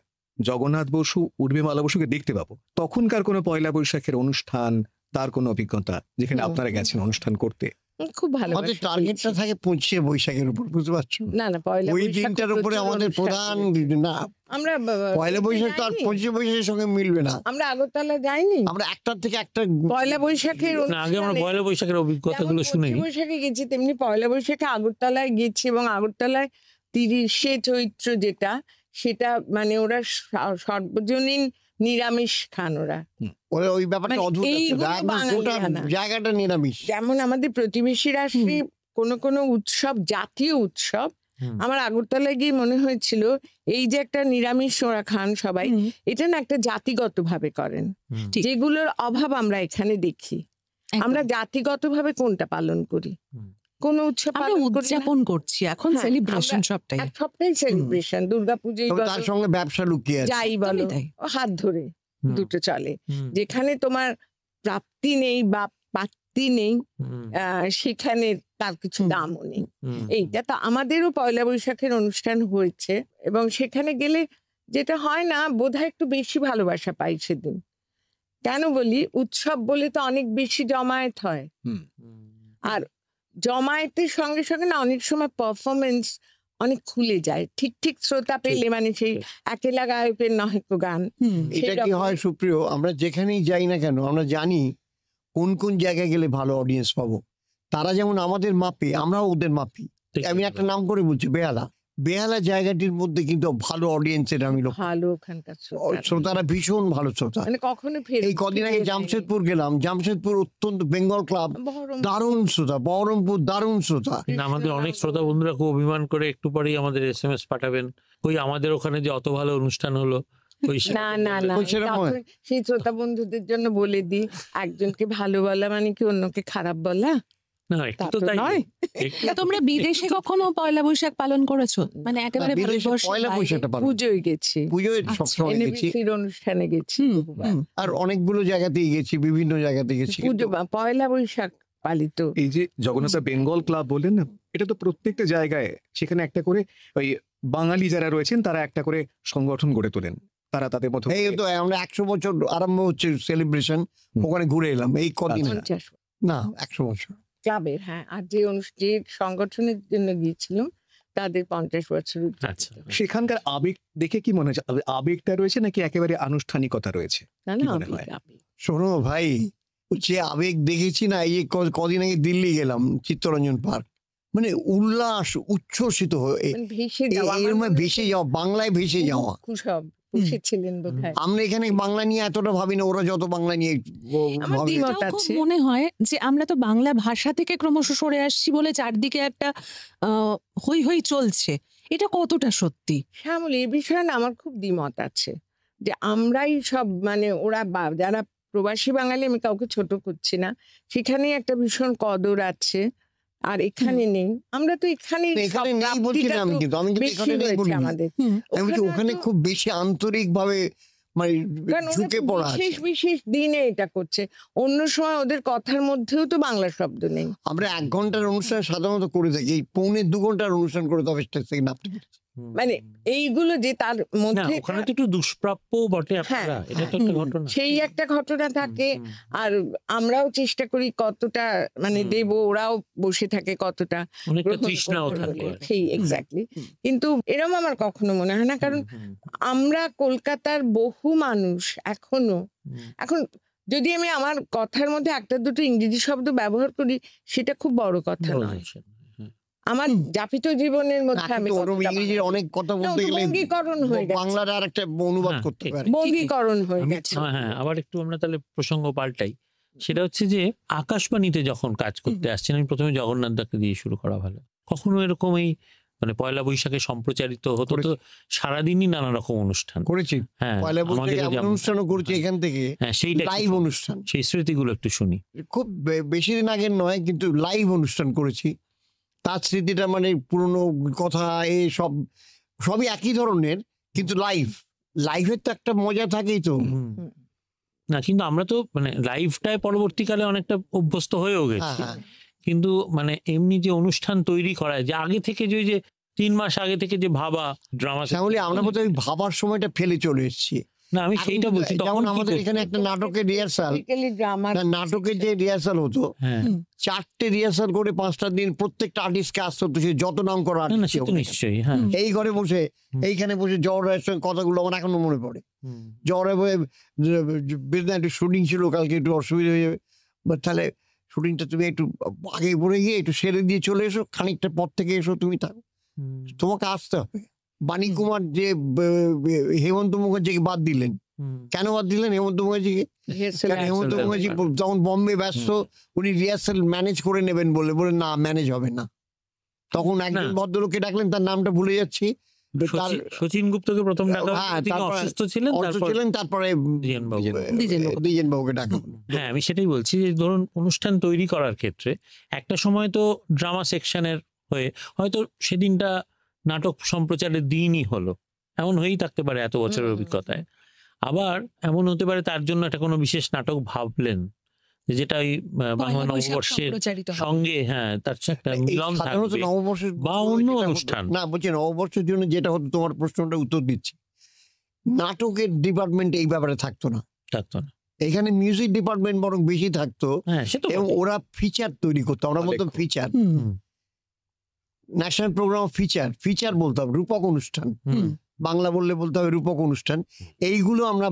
জগন্নাথ বসু, উর্মিমালা বসুকে দেখতে পাবো, তখনকার কোনো পয়লা বৈশাখের অনুষ্ঠান, তার কোনো অভিজ্ঞতা যেখানে আপনারা গেছেন অনুষ্ঠান করতে? খুব ভালো। আমাদের টার্গেটটা থাকে 25শে বৈশাখের উপর, বুঝতে পারছো? না না, পয়লা ওই বৈশাখ দিনটার উপরে প্রচুর আমাদের অনুষ্ঠান প্রধান করেছি। না, আমরা পয়লা বৈশাখ তো আর যাইনি? 25শে বৈশাখের সঙ্গে মিলবে না। আমরা আগরতলা যাইনি আমরা একটার থেকে একটা পয়লা বৈশাখের না, আগে আমরা অনুষ্ঠানে। পয়লা বৈশাখের অভিজ্ঞতাগুলো যেমন শুনে 25 বৈশাখে গেছি, তেমনি পয়লা বৈশাখে আগরতলায় গেছি, এবং আগরতলায় 30শে চৈত্র যেটা, সেটা মানে ওরা সর্বজনীন নিরামিষ খান ওরা। ওরা ওই ব্যাপারটা মানে অদ্ভুত আছে। এইগুলো একদম বাঙালি গোটা আনা। জায়গাটা নিরামিষ। যেমন আমাদের প্রতিবেশীরা আসলে কোনো কোনো উৎসব, জাতীয় উৎসব, হুম। আমার আগরতলায় গিয়ে মনে হয়েছিল এই যে একটা নিরামিষ ওরা খান সবাই, এটা না একটা জাতিগত ভাবে করেন, হুম। ঠিক। যেগুলোর অভাব আমরা এখানে দেখি। একদম। আমরা জাতিগত ভাবে কোনটা পালন করি? হুম। কোন উৎসব আমরা পালন করি না। উদযাপন করছি এখন, হ্যাঁ, সেলিব্রেশন আমরা- সবটাই। আর সবটাই সেলিব্রেশন, দুর্গাপুজোই তবে বলো, তার সঙ্গে ব্যবসা লুকিয়ে আছে। যাই বলো, তাই। হাত ধরে হুম। দুটো চলে। হুম। যেখানে তোমার প্রাপ্তি নেই বা পাত্তি নেই, হুম। সেখানে তার কিছু দামও নেই। হুম। এইটা তো আমাদেরও পয়লা বৈশাখের অনুষ্ঠান হয়েছে, এবং সেখানে গেলে যেটা হয় না, বোধহয় একটু বেশি ভালোবাসা পাই সেদিন। কেন বলি, উৎসব বলে তো অনেক বেশি জমায়েত হয়, হুম। আর জমায়েতের সঙ্গে সঙ্গে না অনেক সময় পারফরমেন্স অনেক খুলে যায়, ঠিক ঠিক শ্রোতা পেলে, মানে সেই একেলা গায়কের নহেক গান। হুম। এটা কি সেরকম। হয় সুপ্রিয়, আমরা যেখানেই যাই না কেন আমরা জানি কোন কোন জায়গায় গেলে ভালো অডিয়েন্স পাবো। তারা যেমন আমাদের মাপে, আমরাও ওদের মাপি। ঠিক আমি আছে। একটা নাম করে বলছি, বেহালা। বেহালা জায়গাটির মধ্যে কিন্তু ভালো অডিয়েন্সের আমি লোক, ভালো ওখানকার শ্রোতারা। শ্রোতারা ভীষণ ভালো শ্রোতা। মানে কখনো এই কদিন আগে জামশেদপুর গেলাম, জামশেদপুর অত্যন্ত, বেঙ্গল ক্লাব দারুণ শ্রোতা, বহরমপুর দারুণ শ্রোতা। কিন্তু আমাদের অনেক শ্রোতা বন্ধুরা খুব অভিমান করে একটু পরেই আমাদের SMS পাঠাবেন, ওই আমাদের ওখানে যে অত ভালো অনুষ্ঠান হলো। ওই না না না, ওই সেরকম হয়। তখন সেই শ্রোতা বন্ধুদের জন্য বলে দিই, একজনকে ভালো বলা মানে কি অন্যকে খারাপ বলা? না, একটু তা তো তো তাই নয়। একটু তা তোমরা বিদেশে কখনো পয়লা বৈশাখ পালন করেছো? মানে একেবারে বিদেশে ভারতবর্ষের পয়লা বাইরে? বৈশাখটা পালন, পুজোয় গেছি, পুজোয় আচ্ছা, সবসময় গেছি, NBC-র অনুষ্ঠানে গেছি হুম, বহুবার। হুম। আর অনেকগুলো জায়গাতেই গেছি, বিভিন্ন জায়গাতে গেছি। পুজো পয়লা বৈশাখ পালিত। এই যে জগন্নাথ বেঙ্গল ক্লাব বললেন না, এটা তো প্রত্যেকটা জায়গায় সেখানে একটা করে ওই বাঙালি যারা রয়েছেন তারা একটা করে সংগঠন গড়ে তোলেন, তারা তাদের মতো এই তো আমরা 100 বছর আরম্ভ হচ্ছে সেলিব্রেশন, ওখানে ঘুরে এলাম এই কদিন। আচ্ছা। 50 না 100 বছর ক্লাবের, হ্যাঁ। আর যে যে সংগঠনের জন্য গিয়েছিলাম তাদের 50 বছর উদযাপিত আচ্ছা। হয়েছে। সেখানকার আবেগ দেখে কি মনে হচ্ছে, আবেগটা রয়েছে নাকি একেবারে আনুষ্ঠানিকতা রয়েছে? না কি না, মনে আবেগ, হয়? আবেগ। শোনো ভাই, যে আবেগ দেখেছি না, এই কদিন আগে দিল্লি গেলাম, চিত্তরঞ্জন পার্ক, মানে উল্লাস উচ্ছ্বসিত হয়ে মানে ভেসে যাওয়া, আমার এরম মনে ভেসে যাওয়া, বাংলায় ভেসে যাওয়া। খুশি ছিলেন বোধহয়। আমরা এখানে বাংলা নিয়ে এতটা ভাবি না, ওরা যত বাংলা নিয়ে আমার ভাবে। দ্বিমত এটাও খুব আছে। মনে হয় যে আমরা তো বাংলা ভাষা থেকে ক্রমশ সরে আসছি বলে চারদিকে একটা হই হই চলছে, এটা কতটা সত্যি? শ্যামল, এই বিষয়ে না আমার খুব দ্বিমত আছে, যে আমরাই সব, মানে ওরা যারা প্রবাসী বাঙালি, আমি কাউকে ছোট করছি না, সেখানে একটা ভীষণ কদর আছে, আর এখানে নেই। আমরা তো এখানে এখানে নেই বলছি না আমি, কিন্তু আমি কিন্তু বেশি এখানে নেই হয়েছে বলি না। আমাদের। আমি বলছি ওখানে খুব বেশি আন্তরিক ভাবে মানে কারণ ওরা ঝুঁকে তো পড়া আছে। বিশেষ বিশেষ দিনে এটা করছে, অন্য সময় ওদের কথার মধ্যেও তো বাংলা শব্দ নেই। আমরা 1 ঘন্টার অনুষ্ঠান সাধারণত করে থাকি, এই 1.25 ঘন্টার অনুষ্ঠান করে তবে সেকেন্ড আপনি মানে এইগুলো যে তার না, মধ্যে ওখানে তো একটু দুষ্প্রাপ্য বটে আপনারা, হ্যাঁ, এটা তো একটা ঘটনা। সেই একটা ঘটনা থাকে। আর আমরাও চেষ্টা করি কতটা মানে দেব, ওরাও বসে থাকে কতটা অনেকটা গ্রহণ তৃষ্ণাও করতে থাকে। হবে। সেই এক্স্যাক্টলি। কিন্তু এরকম আমার কখনো মনে হয় না, কারণ আমরা কলকাতার বহু মানুষ এখন যদি আমি আমার কথার মধ্যে একটা দুটো ইংরেজি শব্দ ব্যবহার করি, সেটা খুব বড় কথা নয়। আমার যাপিত জীবনের মধ্যে আমি ওরম ইংরেজির অনেক কথা বলতে গেলে বঙ্গীকরণ হয়ে গেছে, বাংলার আর একটা অনুবাদ হ্যাঁ, করতে ঠিক। পারে। বঙ্গীকরণ হয়ে গেছে। হ্যাঁ, আবার একটু আমরা তাহলে প্রসঙ্গ পাল্টাই। সেটা হচ্ছে যে আকাশবাণীতে যখন কাজ করতে আসছেন, আমি প্রথমে জগন্নাথ দাকে দিয়ে শুরু করা ভালো। কখনো এরকম এই মানে পয়লা বৈশাখে সম্প্রচারিত হতো তো সারাদিনই নানা রকম অনুষ্ঠান। করেছি হ্যাঁ, পয়লা বৈশাখে আমাদেরও এমন যেমন- অনুষ্ঠানও করেছি এখান থেকে, হ্যাঁ, সেইটা একটু লাইভ শুনি। অনুষ্ঠান। সেই স্মৃতিগুলো একটু শুনি। খুব বেশি দিন আগের নয়, কিন্তু লাইভ অনুষ্ঠান করেছি। তার স্মৃতিটা মানে পুরনো কথা, সবই একই ধরনের, কিন্তু লাইভের তো একটা মজা থাকেই তো। না, কিন্তু আমরা তো মানে লাইভটায় পরবর্তীকালে অনেকটা অভ্যস্ত হয়েও হ্যাঁ, গেছি, হ্যাঁ। কিন্তু মানে এমনি যে অনুষ্ঠান তৈরি করা, যে আগে থেকে যে 3 মাস আগে থেকে যে ভাবা ড্রামা, তাহলে আমরা বোধহয় ওই ভাবার সময়টা ফেলে চলে এসেছি। না আমি এখন সেইটা বলছি, যেমন তখন কি আমাদের করতে? এখানে একটা নাটকের রিহার্সাল, ড্রামা, নাটকের যে রিহার্সাল হতো, হ্যাঁ, 4টে রিহার্সাল করে 5টা দিন প্রত্যেকটা আর্টিস্টকে আসতে হতো, সে যত নাম করা না না, artist সে তো হোক না কেন। নিশ্চয়ই। হ্যাঁ, এই ঘরে বসে, এইখানে বসে জওহর রায়ের সঙ্গে কথাগুলো আমার এখনো মনে পড়ে। জওহর রায় বেদনা একটু শুটিং ছিল কালকে, একটু অসুবিধা হয়ে যাবে, তাহলে শুটিংটা তুমি একটু আগে পড়ে গিয়ে একটু সেরে দিয়ে চলে এসো, খানিকটা পর থেকে এসো, তুমি থাকো, তোমাকে আসতে হবে। বাণী কুমার যে হেমন্ত মুখার্জিকে বাদ দিলেন, কেন বাদ দিলেন হেমন্ত মুখার্জিকে? কারণ হেমন্ত মুখার্জি তখন বম্বে ব্যস্ত, উনি রিহার্সাল ম্যানেজ করে নেবেন বলে না, ম্যানেজ হবে না। তখন একজন না। ভদ্রলোককে ডাকলেন, তার নামটা ভুলে যাচ্ছি। তার শচীন গুপ্তকে প্রথম ডাকা হ্যাঁ, হলো, তিনি তারপরে অসুস্থ ছিলেন, অসুস্থ ছিলেন, তারপরে দ্বিজেন বাবুকে ডাকা হলো। হ্যাঁ, আমি সেটাই বলছি যে ধরুন অনুষ্ঠান তৈরি করার ক্ষেত্রে একটা সময় তো ড্রামা সেকশনের হয়ে হয়তো সেদিনটা নাটক সম্প্রচারের দিনই হলো, এমন হয়েই থাকতে পারে এত বছরের অভিজ্ঞতায়। আবার এমন হতে পারে তার জন্য একটা কোনো বিশেষ নাটক ভাবলেন, যেটা ওই বাংলা নববর্ষের সঙ্গে, হ্যাঁ, তার একটা এই মিলন সাধারণত থাকবে নববর্ষের বা জন্য অন্য যেটা হতো- অনুষ্ঠান। না বলছি নববর্ষের জন্য যেটা হতো, তোমার প্রশ্নটা উত্তর দিচ্ছি, নাটকের ডিপার্টমেন্ট এই ব্যাপারে থাকতো না, থাকতো না। এখানে মিউজিক ডিপার্টমেন্ট বরং বেশি থাকতো, হ্যাঁ, সে তো এবং বটেই। ওরা ফিচার তৈরি করতো, আমরা বলতাম ফিচার, ন্যাশনাল প্রোগ্রাম ফিচার বলতে হবে, রূপক অনুষ্ঠান, হুম, বাংলা বললে বলতে হবে রূপক অনুষ্ঠান। এইগুলো আমরা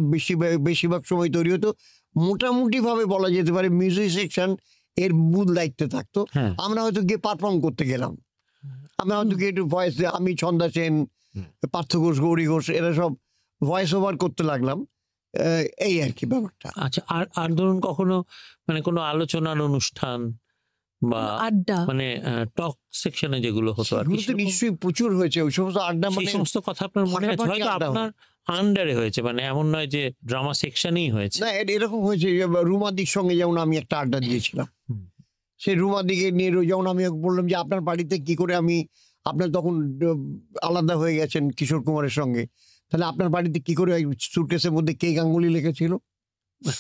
বেশিরভাগ সময় তৈরি হতো। মোটামুটি ভাবে বলা যেতে পারে মিউজিক সেকশন এর মূল দায়িত্বে থাকতো, হ্যাঁ। আমরা হয়তো গিয়ে পারফর্ম করতে গেলাম। আমি হয়তো কি একটু ভয়েস, আমি ছন্দা সেন, পার্থ ঘোষ, গৌরী ঘোষ, এরা সব ভয়েস ওভার করতে লাগলাম, এই আর কি ব্যাপারটা। আচ্ছা, আর আর ধরুন কখনো মানে কোনো আলোচনার অনুষ্ঠান বা আড্ডা, মানে টক সেকশনে যেগুলো হতো আর কি, সেগুলো তো নিশ্চয়ই প্রচুর হয়েছে, ওই সমস্ত আড্ডা, সেই মানে সমস্ত কথা আপনার মনে আছে? ফাটাফাটি হয়তো আড্ডা আপনার আন্ডারে হয়েছে, মানে এমন নয় যে ড্রামা সেকশনেই হয়েছে। না, এরকম হয়েছে। রুমাদির সঙ্গে যেমন আমি একটা আড্ডা দিয়েছিলাম, হুম। সেই রুমাদিকে নিয়ে যেমন আমি বললাম যে আপনার বাড়িতে কি করে আমি, আপনার তখন আলাদা হয়ে গেছেন কিশোর কুমারের সঙ্গে, তাহলে আপনার বাড়িতে কি করে সুটকেসের মধ্যে কে গাঙ্গুলি লিখেছিল?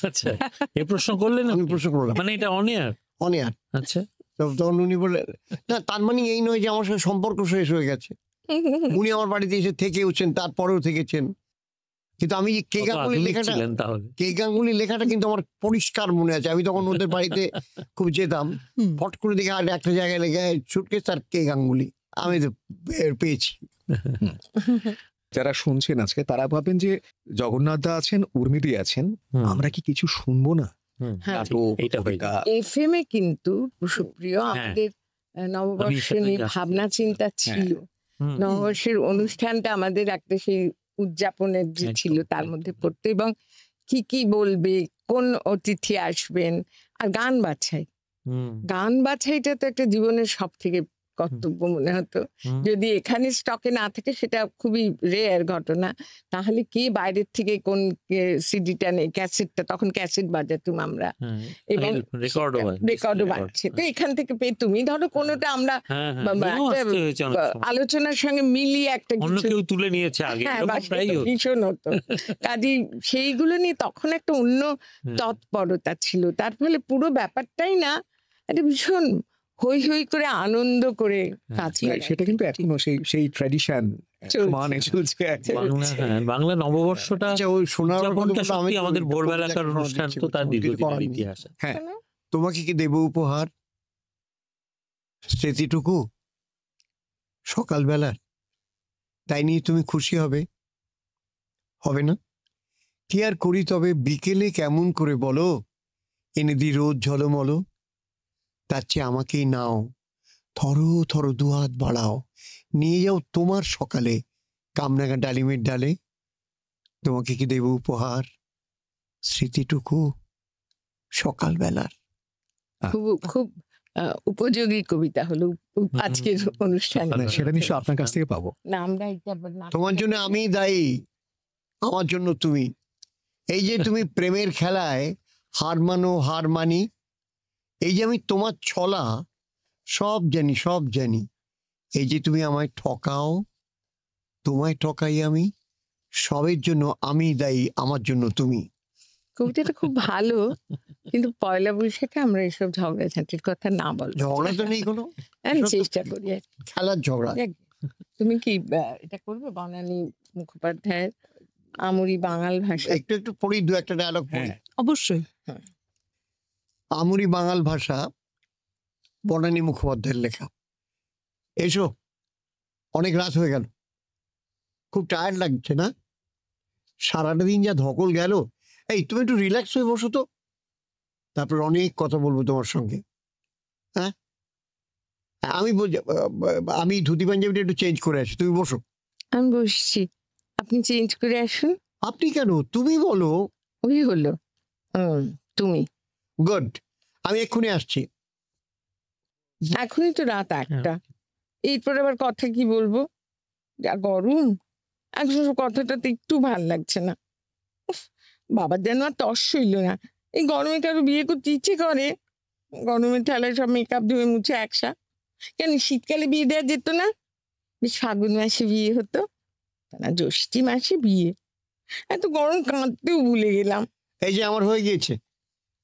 আচ্ছা, এই প্রশ্ন করলেন আমি আপনি? প্রশ্ন করলাম মানে এটা অন এয়ার? অনেক। আচ্ছা, তখন উনি বললেন, না তার মানে এই নয় যে আমার সাথে সম্পর্ক শেষ হয়ে গেছে, উনি আমার বাড়িতে এসে থেকেওছেন, তারপরেও থেকেছেন, কিন্তু আমি যে কে কত গাঙ্গুলি আধুনিক লেখাটা, ছিলেন তাহলে। কে গাঙ্গুলি লেখাটা কিন্তু আমার পরিষ্কার মনে আছে। আমি তখন ওদের বাড়িতে খুব যেতাম, হুম। ফট করে দেখে আর একটা জায়গায় লেগে সুটকেস আর কে গাঙ্গুলি, আমি তো পেয়েছি। যারা শুনছেন আজকে তারা ভাবেন যে জগন্নাথ দা আছেন, উর্মিদি আছেন, হুম, আমরা কি কিছু শুনবো না? হুম, হ্যাঁ, ঠিক, নাটক, এইটা হয়ে কবিতা, এফএম এ কিন্তু সুপ্রিয় হ্যাঁ। আমাদের নববর্ষ সেটাই নিয়ে আসছি। ভাবনা চিন্তা ছিল। হুম, নববর্ষের অনুষ্ঠানটা আমাদের একটা সেই উদযাপনের যে একদম, ছিল তার একদম। মধ্যে পড়তো, এবং কি কি বলবে, কোন অতিথি আসবেন, আর গান বাছাই। হুম, গান বাছাইটা তো একটা জীবনের সব থেকে কর্তব্য মনে হতো। হুম, যদি এখানে স্টকে না থাকে সেটা খুবই রেয়ার ঘটনা, তাহলে কে বাইরের থেকে কোন সিডিটা নেই, ক্যাসেটটা, তখন ক্যাসেট বাজাতাম আমরা, হ্যাঁ, এবং রেকর্ডও হয়, রেকর্ডও record, বাজছে, তো এখান থেকে পেয়ে তুমি ধরো কোনোটা আমরা হ্যাঁ, হ্যাঁ, বা- নিয়েও একটা আসতে হয়েছে অনেক সময়। আলোচনার সঙ্গে মিলিয়ে একটা অন্য কিছু, কেউ তুলে নিয়েছে আগে, হ্যাঁ, এরকম বাসায় প্রায়ই তো হতো। ভীষণ হতো। কাজেই সেইগুলো নিয়ে তখন একটা অন্য তৎপরতা ছিল, তার ফলে পুরো ব্যাপারটাই না একটা ভীষণ হই হই করে আনন্দ করে কাজ করা। সেটা কিন্তু এখনো সেই ট্র্যাডিশন চলছে। মানে চলছে একদম। বাংলা, হ্যাঁ, বাংলা নববর্ষটা আচ্ছা, ওই শোনার উদযাপনটা সত্যি আমাদের একটু ভোরবেলাকার কবিতা অনুষ্ঠান, শোনাতে তো তার ইচ্ছে করছে, কিছু করার দীর্ঘদিনের নেই। ইতিহাস আছে। হ্যাঁ, তোমাকে কি দেব উপহার, স্মৃতিটুকু সকালবেলার, তাই নিয়ে তুমি খুশি হবে, হবে না? কি আর করি তবে, বিকেলে কেমন করে বলো, এনে দি রোদ ঝলমলো, তার চেয়ে আমাকেই নাও, থরো থরো দুহাত বাড়াও, নিয়ে যাও তোমার সকালে কামরাঙা ডালিমের ডালে, তোমাকে কি দেব উপহার, স্মৃতিটুকু সকালবেলার। খুব খুব উপযোগী কবিতা হলো আজকের অনুষ্ঠানে। মানে সেটা নিশ্চয় আপনার কাছ থেকে পাবো। না, আমরা এটা আবার না- তোমার জন্য আমি দায়ী, আমার জন্য তুমি। এই যে তুমি প্রেমের খেলায় হার মানো, হার মানি, এই যে আমি তোমার ছলা সব জানি, সব জানি, এই যে তুমি আমায় ঠকাও, তোমায় ঠকাই আমি, সবের জন্য আমি দায়ী, আমার জন্য তুমি। কবিতাটা খুব ভালো, কিন্তু পয়লা বৈশাখে আমরা এসব ঝগড়াঝাঁটির কথা না বলবো। ঝগড়া তো নেই কোনো, আমি চেষ্টা করি আর কি। খেলার ঝগড়া। তুমি কি এটা করবে, বনানী মুখোপাধ্যায়ের আমরি বাঙাল ভাষা? একটু একটু পড়ি, দু একটা ডায়লগ পড়ি। অবশ্যই। আমরি বাঙাল ভাষা, বনানী মুখোপাধ্যায়ের লেখা। এসো, অনেক রাত হয়ে গেল, খুব টায়ার্ড লাগছে না? সারাটা দিন যা ধকল গেল। এই তুমি একটু রিল্যাক্স হয়ে বসো তো, তারপর অনেক কথা বলবো তোমার সঙ্গে। হ্যাঁ, আমি ধুতি পাঞ্জাবিটা একটু চেঞ্জ করে আসি, তুমি বসো। আমি বসছি, আপনি চেঞ্জ করে আসুন। আপনি কেন, তুমি বলো। ওই হলো, তুমি। গুড, আমি এক্ষুনি আসছি। এখনই তো রাত 8টা, এরপর আবার কথা কি বলবো, যা গরম। এখন কথাটাতে একটু ভাল লাগছে না। উফ, বাবার যেন আর তস হইল না। এই গরমে কারো বিয়ে করতে ইচ্ছে করে? গরমের ঠেলায় সব মেকআপ ধুয়ে মুছে একসা। কেন শীতকালে বিয়ে দেওয়া যেত না? বেশ ফাগুন মাসে বিয়ে হতো না, জ্যৈষ্ঠী মাসে বিয়ে। এত গরম কাঁদতেও ভুলে গেলাম। এই যে আমার হয়ে গিয়েছে,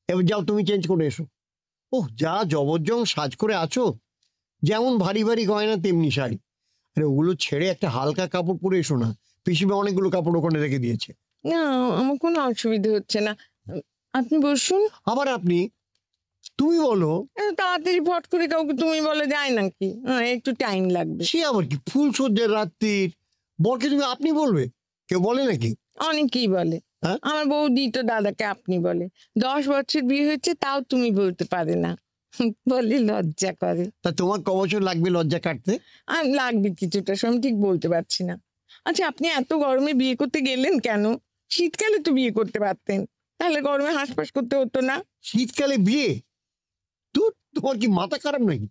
এবার যাও তুমি চেঞ্জ করে এসো। ওহ, যা জবরজং সাজ করে আছো, যেমন ভারী ভারী গয়না তেমনি শাড়ি। আরে ওগুলো ছেড়ে একটা হালকা কাপড় পরে এসো না, পিসিমা অনেকগুলো কাপড় ওখানে রেখে দিয়েছে। না, আমার কোনো অসুবিধা হচ্ছে না, আপনি বসুন। আবার আপনি, তুমি বলো। এত তাড়াতাড়ি ফট করে কাউকে তুমি বলে যায় নাকি? একটু টাইম লাগবে। সে আবার কি, ফুল সজ্জার রাত্রির বরকে তুমি আপনি বলবে? কেউ বলে নাকি? অনেকেই বলে। হ্যাঁ? আমার বৌদি তো দাদাকে আপনি বলে। 10 বছর বিয়ে হয়েছে, তাও তুমি বলতে পারে না। বলি লজ্জা করে। তা তোমার ক বছর লাগবে লজ্জা কাটতে? আর লাগবে কিছুটা সময়, ঠিক বলতে পারছি না। আচ্ছা, আপনি এত গরমে বিয়ে করতে গেলেন কেন? শীতকালে তো বিয়ে করতে পারতেন, তাহলে গরমে হাঁসফাঁস করতে হতো না। শীতকালে বিয়ে? তোমার কি মাথা খারাপ নাকি?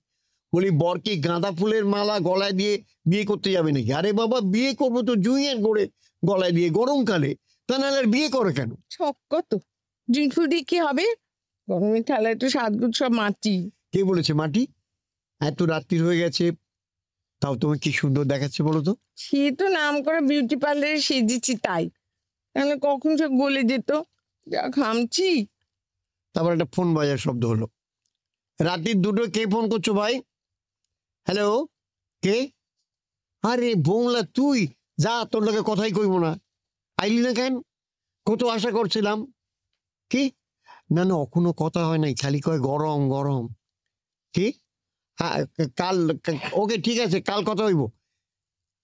বলি বর কি গাঁদা ফুলের মালা গলায় দিয়ে বিয়ে করতে যাবে নাকি? আরে বাবা, বিয়ে করবো তো জুঁইয়ের করে গলায় দিয়ে গরমকালে, তা নাহলে আর বিয়ে করে কেন? শখ কত, ড্রিঙ্ক ফুল দিয়ে কি হবে? গরমের ঠেলায় তো সাজগুজ সব মাটি। কে বলেছে মাটি? এত রাত্রি হয়ে গেছে, তাও তুমি কি সুন্দর দেখাচ্ছে বলো তো। সে তো নাম করা বিউটি পার্লারে সেজেছি তাই, তাহলে কখন সব গলে যেত। যা ঘামছি। তারপর একটা ফোন বাজার শব্দ হলো। রাত্রির 2টো কে ফোন করছো ভাই? হ্যালো, কে? আরে বংলা, তুই যা, তোর লোকে কথাই কইব না। আইলি না কেন? কত আশা করছিলাম। কি? না না, এখনো কথা হয় নাই, খালি কয় গরম গরম। কি? হ্যাঁ, কাল, ওকে ঠিক আছে, কাল কথা হইব।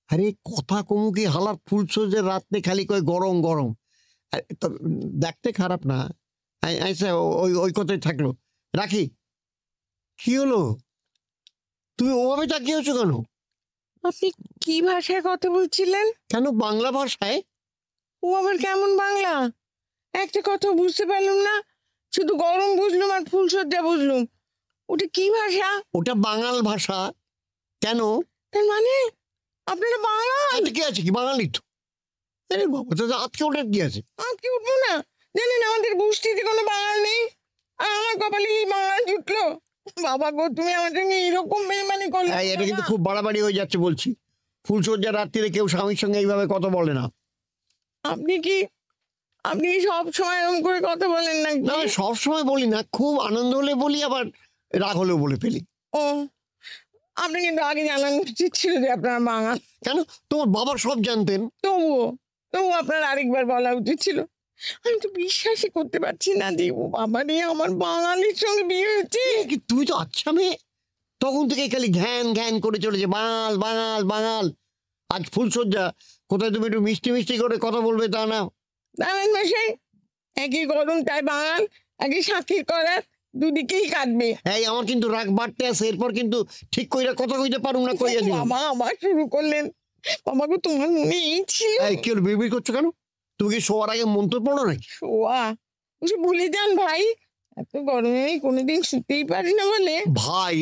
আরে কথা কমু কি, হালার ফুলসজ্জার রাত্রে খালি কয় গরম গরম। দেখতে খারাপ না। আচ্ছা, ওই ওই কথাই থাকলো, রাখি। কি হলো? তুমি ওভাবে তাকিয়েছো কেন? আপনি কি ভাষায় কথা বলছিলেন? কেন বাংলা ভাষায়? ও আবার কেমন বাংলা? একটা কথা বুঝতে পারলাম না, শুধু গরম বুঝলুম আর ফুলসজ্জা বুঝলুম। ওটা কি ভাষা? ওটা বাঙাল ভাষা। কেন? তার মানে আপনারা বাঙাল? আটকে আছে কি? বাঙালি তো। আরে বাবা, তো আজকে ওটা কি আছে? আজকে উঠবো না? জানেন আমাদের গোষ্ঠীতে কোনো বাঙাল নেই, আর আমার কপালে এই বাঙাল জুটলো। বাবা গো, তুমি আমার সঙ্গে এরকম বেইমানি করলে? এটা কিন্তু খুব বাড়াবাড়ি হয়ে যাচ্ছে বলছি। ফুলসজ্জার রাত্রিরে কেউ স্বামীর সঙ্গে এইভাবে কথা বলে না। আপনি কি সব সময় এরকম করে কথা বলেন নাকি? না, সবসময় বলি না, খুব আনন্দ হলে বলি, আবার রাগ হলেও বলে ফেলি। ও, আপনি কিন্তু আগে জানানো উচিত ছিল যে আপনারা বাঙাল। কেন? তোমার বাবা সব জানতেন। তবুও আপনার আরেকবার বলা উচিত ছিল। আমি তো বিশ্বাসই করতে পারছি না যে ও বাবা রে, আমার বাঙালির সঙ্গে বিয়ে হয়েছে। তুমি তো আচ্ছা মেয়ে, তখন থেকে খালি ঘ্যান ঘ্যান করে চলেছে, বাঙাল বাঙাল বাঙাল। আজ ফুলসজ্জা, কোথায় তুমি একটু মিষ্টি মিষ্টি করে কথা বলবে তা না? দাঁড়ান মশাই, একই গরম তাই বাঙাল, একই সাক্ষীর করার, দুদিকেই কাটবে। এই আমার কিন্তু রাগ বাড়তে আছে, এরপর কিন্তু ঠিক কইরা কথা কইতে পারুম না, কইয়া দিলাম। বাবা আবার শুরু করলেন। বাবা গো, তোমার মনে এই ছিল? এই কি হলো, বিড়বিড় করছো কেন? তুমি কি শোয়ার আগে মন্ত্র পড়ো নাকি? শোয়া ওসব ভুলে যান ভাই, এত গরমে আমি কোনোদিন শুতেই পারি না বলে। ভাই?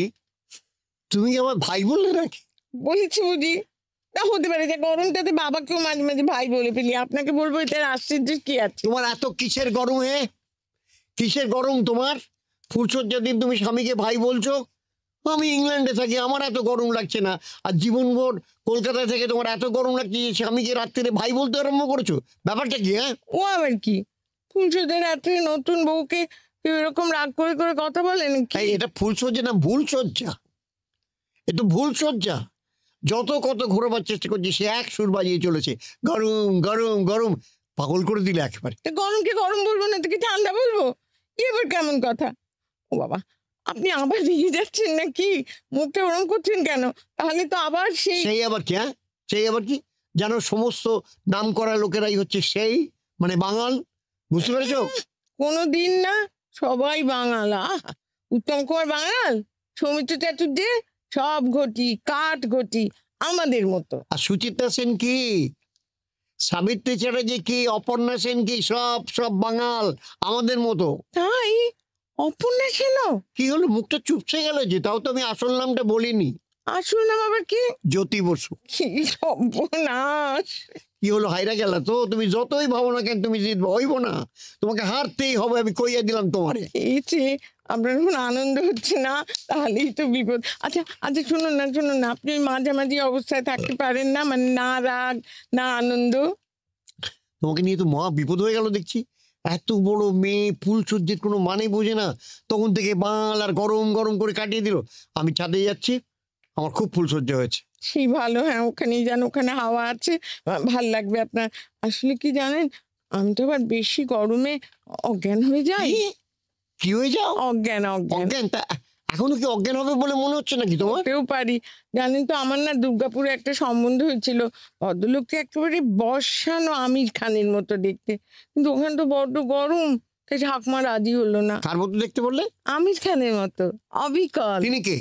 তুমি কি আমার ভাই বললে নাকি? বলেছি বুঝি, তা হতে পারে যে গরমটাতে বাবাকেও মাঝে মাঝে ভাই বলে ফেলি। আপনাকে বলবো এটার আশ্চর্যের কি আছে? তোমার এত কিসের গরম? কিসের গরম তোমার? ফুলসজ্জার দিন তুমি স্বামীকে ভাই বলছো? আমি ইংল্যান্ডে থাকি, আমার এত গরম লাগছে না। আর জীবনভর কলকাতায় থেকে তোমার এত গরম লাগছে যে স্বামীকে রাত্রিরে ভাই বলতে আরম্ভ করেছো? ব্যাপারটা কি? ও আবার কি, ফুলসজ্জার রাত্রে নতুন বউকে কেউ এরকম রাগ করে করে কথা বলেন কি? এটা ফুলসজ্জা না ভুল সজ্জা? এটা ভুল সজ্জা। যত কত ঘোরাবার চেষ্টা করছি, সে এক সুর বাজিয়ে চলেছে, গরম গরম গরম। পাগল করে দিলে একেবারে। গরমকে গরম বলবো না তো কি ঠান্ডা বলবো? কি এবার কেমন কথা? ও বাবা, আপনি আবার রেগে যাচ্ছেন নাকি? মুখটা ওরম করছেন কেন? তাহলে তো আবার সেই আবার কি? সেই আবার কি? যেন সমস্ত নাম করা লোকেরাই হচ্ছে সেই, মানে বাঙাল। বুঝতে পেরেছো? কোনো দিন না, সবাই বাঙাল। উত্তম কুমার বাঙাল, সৌমিত্র চাটুর্যে সব ঘটি কাঠ ঘটি আমাদের মতো। আর সুচিত্রা সেন কি, সাবিত্রী চ্যাটার্জি কি, অপর্ণা সেন কি, সব সব বাঙাল আমাদের মতো। তাই? অপর্ণা সেন? কি হলো, মুখটা চুপসে গেল যে? তাও তো আমি আসল নামটা বলিনি। আসল নাম আবার কি? জ্যোতি বসু। কি সর্বনাশ! কি হলো, হাইরা গেল তো? তুমি যতই ভাবো না কেন, তুমি জিতবো হইব না, তোমাকে হারতেই হবে, আমি কইয়া দিলাম তোমারে। খেয়েছে, আপনার এখন আনন্দ হচ্ছে না, তাহলেই তো বিপদ। আচ্ছা আচ্ছা, শুনুন না, আপনি মাঝামাঝি অবস্থায় থাকতে পারেন না? মানে না রাগ না আনন্দ। তোমাকে নিয়ে তো মহা বিপদ হয়ে গেল দেখছি। এত বড় মেয়ে, ফুলসজ্জির কোনো মানে বোঝে না, তখন থেকে বাল আর গরম গরম করে কাটিয়ে দিল। আমি ছাদে যাচ্ছি, আমার খুব ফুলসজ্জা হয়েছে। সেই ভালো, হ্যাঁ ওখানেই যান, ওখানে হাওয়া আছে, ভাল লাগবে আপনার। আসলে কি জানেন, আমি তো আবার বেশি গরমে অজ্ঞান হয়ে যাই। কি হয়ে যাও? অজ্ঞান। অজ্ঞান? তা এখনো কি অজ্ঞান হবে বলে মনে হচ্ছে নাকি তোমার? হতেও পারি। জানেন তো, আমার না দুর্গাপুরে একটা সম্বন্ধ হয়েছিল, ভদ্রলোককে একেবারে বর্ষানো আমির খানের মতো দেখতে, কিন্তু ওখানে তো বড্ড গরম, তাই ঠাকুমা রাজি হলো না। কার মতো দেখতে বললে? আমির খানের মতো, অবিকল। তিনি কে?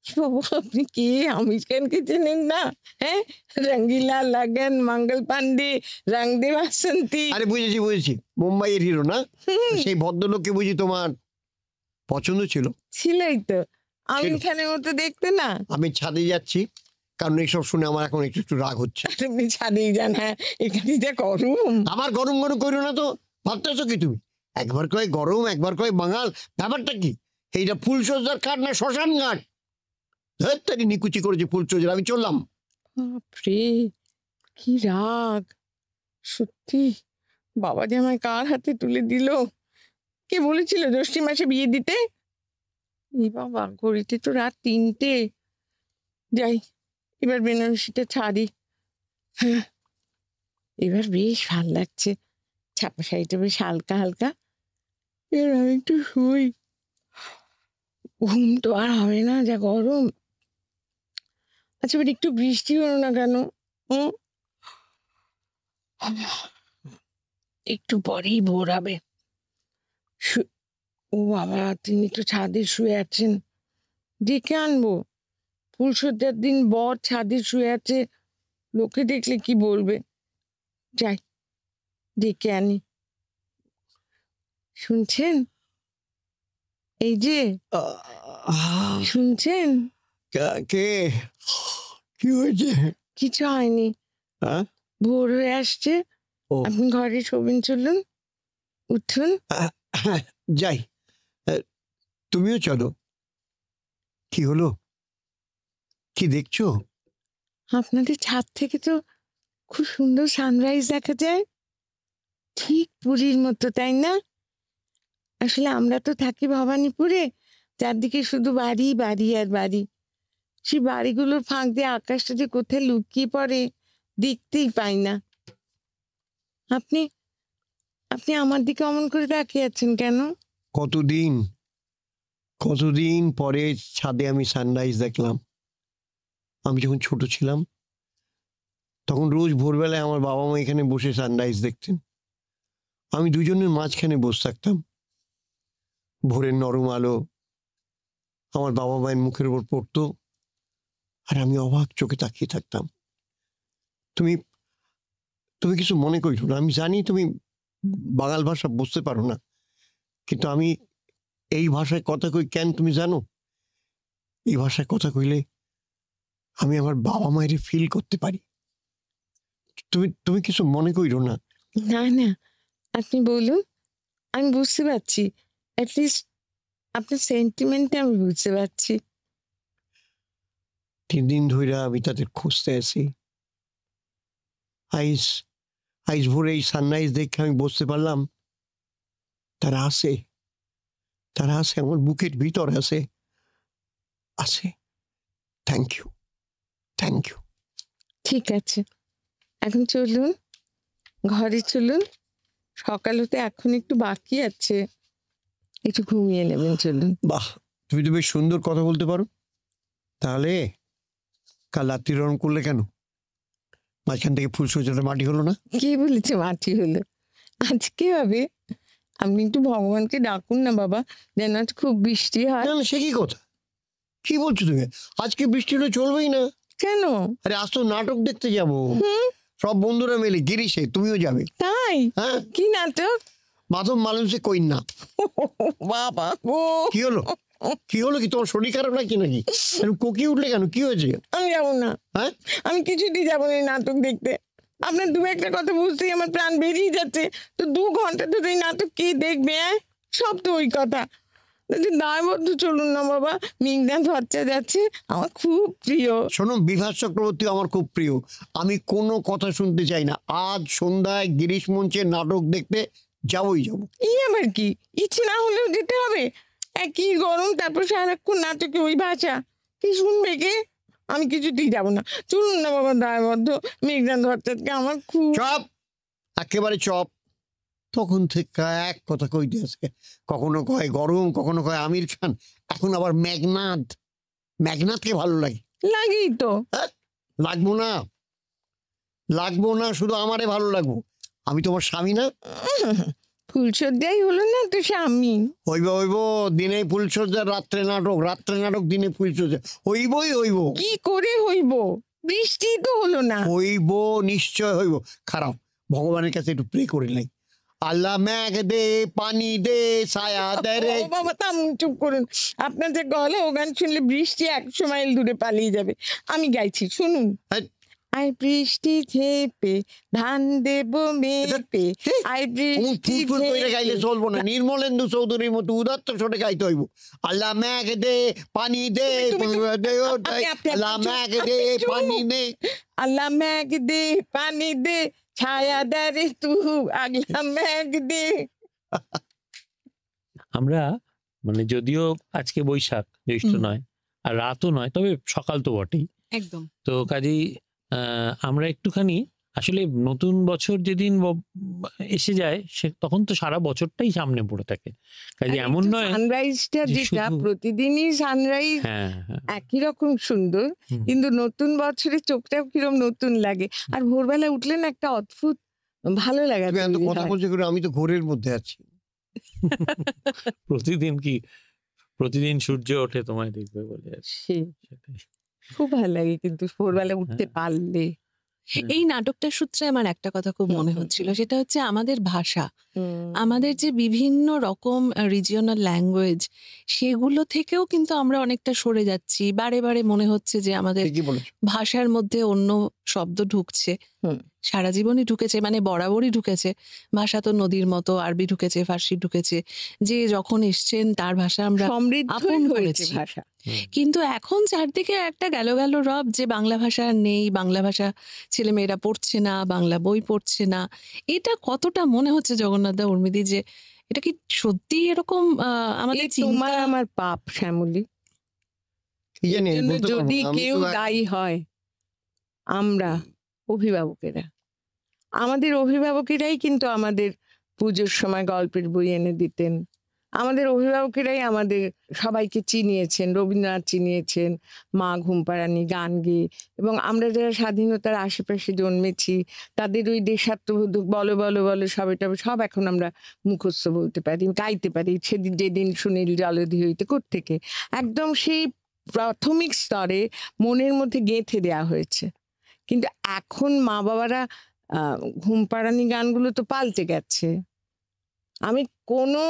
বাবু, আপনি কে আমির খানকে চেনেন না? হ্যাঁ, রঙ্গিলা লগন, মঙ্গল পান্ডে, রং দে বাসন্তী। আরে বুঝেছি বুঝেছি, মুম্বাইয়ের হিরো না? সেই ভদ্রলোককে বুঝি তোমার পছন্দ ছিল? ছিলই তো, আমির ছিল। খানের মতো দেখতে না? আমি ছাদে যাচ্ছি, কারণ এইসব শুনে আমার এখন একটু একটু রাগ হচ্ছে। আপনি ছাদেই যান। হ্যাঁ, এখানে যা গরম। আমার গরম গরম করো না তো, ভাবতেছো কি তুমি? একবার কয় গরম, একবার কয় বাঙাল, ব্যাপারটা কি? এইটা ফুলসজ্জার কাঠ না শ্মশান ঘাট? ধরতারি নিকুচি করেছে ফুলসজ্জার, আমি চললাম। বাপরে, কি রাগ! সত্যি, বাবা যে আমায় কার হাতে তুলে দিল। কে বলেছিল জ্যৈষ্ঠ মাসে বিয়ে দিতে? এই বাবা, ঘড়িতে তো রাত 3টে। যাই, এবার বেনারসিটা ছাড়ি। হ্যাঁ, এবার বেশ ভাল লাগছে, ছাপা শাড়িটা বেশ হালকা হালকা। এবার আমি একটু শুই, ঘুম তো আর হবে না, যা গরম। আচ্ছা, এবার একটু বৃষ্টি হলো না কেন? হুম, একটু পরেই ভোর হবে। ও বাবা, তিনি তো ছাদে শুয়ে আছেন, ডেকে আনবো? ফুলসজ্জার দিন বর ছাদে শুয়ে আছে, লোকে দেখলে কি বলবে? যাই, ডেকে আনি। শুনছেন? এই যে, শুনছেন? কে? কি হয়েছে? কিছু হয়নি, হ্যাঁ? ভোর হয়ে আসছে। ও। আপনি ঘরে শোবেন, চলুন, উঠুন। যাই, তুমিও চলো। কি হলো? কি দেখছো? আপনাদের ছাদ থেকে তো খুব সুন্দর সানরাইজ দেখা যায়, ঠিক পুরীর মতো, তাই না? আসলে আমরা তো থাকি ভবানীপুরে, চারদিকে শুধু বাড়ি বাড়ি আর বাড়ি। সেই বাড়িগুলোর ফাঁক দিয়ে আকাশটা যে কোথায় লুকিয়ে পড়ে, দেখতেই পাই না। আপনি আপনি আমার দিকে অমন করে তাকিয়ে আছেন কেন? কতদিন কতদিন পরে ছাদে আমি সানরাইজ দেখলাম। আমি যখন ছোট ছিলাম, তখন রোজ ভোরবেলায় আমার বাবা মা এখানে বসে সানরাইজ দেখতেন। আমি দুজনের মাঝখানে বসে থাকতাম। ভোরের নরম আলো আমার বাবা মায়ের মুখের উপর পড়তো, আর আমি অবাক চোখে তাকিয়ে থাকতাম। তুমি তুমি কিছু মনে করিও না, আমি জানি তুমি বাঙাল ভাষা বুঝতে পারো না, কিন্তু আমি এই ভাষায় কথা কই কেন তুমি জানো? এই ভাষায় কথা কইলে আমি আমার বাবা মায়ের ফিল করতে পারি। তুমি তুমি কিছু মনে করিও না। না না, আপনি বলুন, আমি বুঝতে পারছি। অ্যাটলিস্ট আপনার সেন্টিমেন্টটা আমি বুঝতে পারছি। 3 দিন ধইরা আমি তাদের খুঁজতে আছি। আইজ আইজ ভোরে এই সানরাইজ দেখে আমি বুঝতে পারলাম তারা আছে, তারা আছে, আমার বুকের ভিতর আছে, আছে। Thank you, thank you. ঠিক আছে, এখন চলুন, ঘরে চলুন। সকাল হতে এখন একটু বাকি আছে, একটু ঘুমিয়ে নেবেন, চলুন। বাহ, তুমি তো বেশ সুন্দর কথা বলতে পারো। তাহলে কাল রাত্রি রং করলে কেন? মাঝখান থেকে ফুলসজ্জাটা মাটি হলো না? কে বলেছে মাটি হলো? আজকে হবে। আপনি একটু ভগবানকে ডাকুন না বাবা, যেন আজ খুব বৃষ্টি হয়। না না, সে কি কথা? কি বলছো তুমি? আজকে বৃষ্টি হলে চলবেই না। কেন? আরে আজ তো নাটক দেখতে যাবো, সব বন্ধুরা মিলে গিরিশে, তুমিও যাবে। তাই? হ্যাঁ, কি নাটক? মাধব মালুসে কইন্না। বাবা ও, কি হলো? কি হলো? কি তোমার শরীর খারাপ লাগছে নাকি? এরকম কোকিয়ে উঠলে কেন? কি হয়েছে? আমি যাবো না। হ্যাঁ, আমি কিছুতেই যাবো না এই নাটক দেখতে। আপনার দু একটা কথা বুঝতেই আমার প্রাণ বেরিয়ে যাচ্ছে। তো 2 ঘন্টা ধরে এই নাটক কে দেখবে? সব তো ওই কথা। দায়বদ্ধ, চলুন না বাবা, মেঘনাথ ভট্টাচার্য যাচ্ছে, আমার খুব প্রিয়। শোনো, বিভাস চক্রবর্তী আমার খুব প্রিয়। আমি কোনো কথা শুনতে চাই না। আজ সন্ধ্যায় গিরিশ মঞ্চে নাটক দেখতে যাবোই যাবো। আবার কি, ইচ্ছে না হলেও যেতে হবে? একই গরম, তারপর সারাক্ষণ নাটকে ওই ভাষা, কি শুনবে কে? আমি কিছুতেই যাবো না। চলুন না বাবা, দায়বদ্ধ, মেঘনাথ ভট্টাচার্যকে আমার খুব। চপ, একেবারে চপ। তখন থেকে এক কথা কইতে আছে, কখনো কয় গরম, কখনো কয় আমির খান, এখন আবার মেঘনাথ। মেঘনাথকে ভালো লাগে। লাগেই তো। লাগবো না, লাগবো না, শুধু আমারে ভালো লাগবো। আমি তোমার স্বামী না? ফুলসজ্জাই হলো না তো স্বামী। হইব দিনে ফুলসজ্জা, রাত্রে নাটক দিনে ফুলসজ্জা, হইব। কি করে হইব? বৃষ্টি তো হলো না। হইব, নিশ্চয় হইব। খারাপ, ভগবানের কাছে একটু প্রে করে নাই, আল্লাহ মেঘ দে, পানি দে, ছায়া দে রে। ও বাবা, চুপ করুন। আপনার যে গলা, ও গান শুনলে বৃষ্টি 100 মাইল দূরে পালিয়ে যাবে। আমি গাইছি, শুনুন। হ্যাঁ। আই বৃষ্টি ঝেপে ধান দেব মেপে, আই বৃষ্টি ফুল করে গাইলে চলবো না, নির্মলেন্দু চৌধুরীর মতো উদাত্ত ছোটে গাইতে হইব। আল্লাহ মেঘ দে, পানি দে, আল্লাহ মেঘ দে, পানি দে, আল্লাহ মেঘ দে, পানি দে, ছায়া দে রে তু, আল্লাহ মেঘ দে। আমরা মানে যদিও আজকে বৈশাখ, জ্যৈষ্ঠ নয় আর রাতও নয়, তবে সকাল তো বটেই। একদম। তো কাজেই আমরা একটুখানি আসলে নতুন বছর যেদিন এসে যায় তখন তো সারা বছরটাই সামনে পড়ে থাকে। কাজে এমন নয় সানরাইজটা যেটা প্রতিদিনই সানরাইজ একই রকম সুন্দর, কিন্তু নতুন বছরে চোখটাও কিরকম নতুন লাগে। আর ভোরবেলা উঠলে না একটা অদ্ভুত ভালো লাগে। কথা বলছে করে আমি তো ঘোরের মধ্যে আছি। প্রতিদিন সূর্য ওঠে তোমায় দেখবে বলে, খুব ভালো লাগে কিন্তু ভোরবেলা উঠতে পারলে। এই নাটকটার সূত্রে আমার একটা কথা খুব মনে হচ্ছিল, সেটা হচ্ছে আমাদের ভাষা, আমাদের যে বিভিন্ন রকম রিজিওনাল ল্যাঙ্গুয়েজ, সেগুলো থেকেও কিন্তু আমরা অনেকটা সরে যাচ্ছি। বারে বারে মনে হচ্ছে যে আমাদের ভাষার মধ্যে অন্য শব্দ ঢুকছে, সারা জীবনই ঢুকেছে, মানে বরাবরই ঢুকেছে। ভাষা তো নদীর মতো, আরবি ঢুকেছে, ফার্সি ঢুকেছে, যে যখন এসছেন তার ভাষা আমরা আপন করেছি। কিন্তু এখন চারদিকে একটা গেল রব যে বাংলা ভাষা নেই, বাংলা ভাষা ছেলেমেয়েরা পড়ছে না, বাংলা বই পড়ছে না। এটা কতটা মনে হচ্ছে জগন্নাথদা, উর্মিদি, যে এটা কি সত্যি এরকম আমাদের তোমার আমার পাপ শ্যামলী? যদি কেউ দায়ী হয়, আমরা অভিভাবকেরা, আমাদের অভিভাবকেরাই কিন্তু আমাদের পুজোর সময় গল্পের বই এনে দিতেন। আমাদের অভিভাবকেরাই আমাদের সবাইকে চিনিয়েছেন, রবীন্দ্রনাথ চিনিয়েছেন, মা ঘুমপাড়ানি গান গেয়ে। এবং আমরা যারা স্বাধীনতার আশেপাশে জন্মেছি, তাদের ওই দেশাত্মবোধক বলো বলো বলো সবেটা সব এখন আমরা মুখস্থ বলতে পারি, গাইতে পারি। সেদিন যেদিন সুনীল জলধি হইতে কোত্থেকে, একদম সেই প্রাথমিক স্তরে মনের মধ্যে গেঁথে দেওয়া হয়েছে। কিন্তু এখন মা বাবারা ঘুমপাড়ানি গানগুলো তো পাল্টে গেছে। আমি কোনো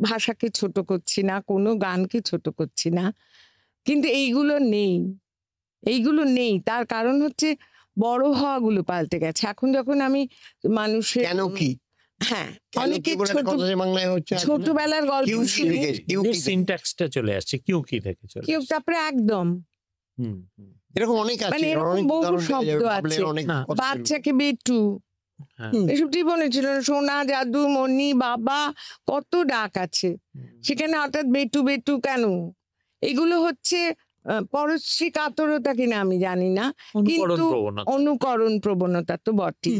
ভাষাকে ছোট করছি না, কোনো গানকে ছোট করছি না, কিন্তু এইগুলো নেই। তার কারণ হচ্ছে বড় হওয়াগুলো পাল্টে গেছে। এখন যখন আমি মানুষের ছোটবেলার গল্প সিনট্যাক্সটা চলে আসছে, কিউ তারপরে একদম এরকম অনেক আছে, মানে বহু শব্দ আছে। বাচ্চাকে বেটু, এসব জীবনে ছিল না। সোনা, জাদু, মনি, বাবা, কত ডাক আছে সেখানে। হঠাৎ বেটু বেটু কেন? এগুলো হচ্ছে পরশ্রী কাতরতা কিনা আমি জানি না, কিন্তু অনুকরণ প্রবণতা তো বটেই।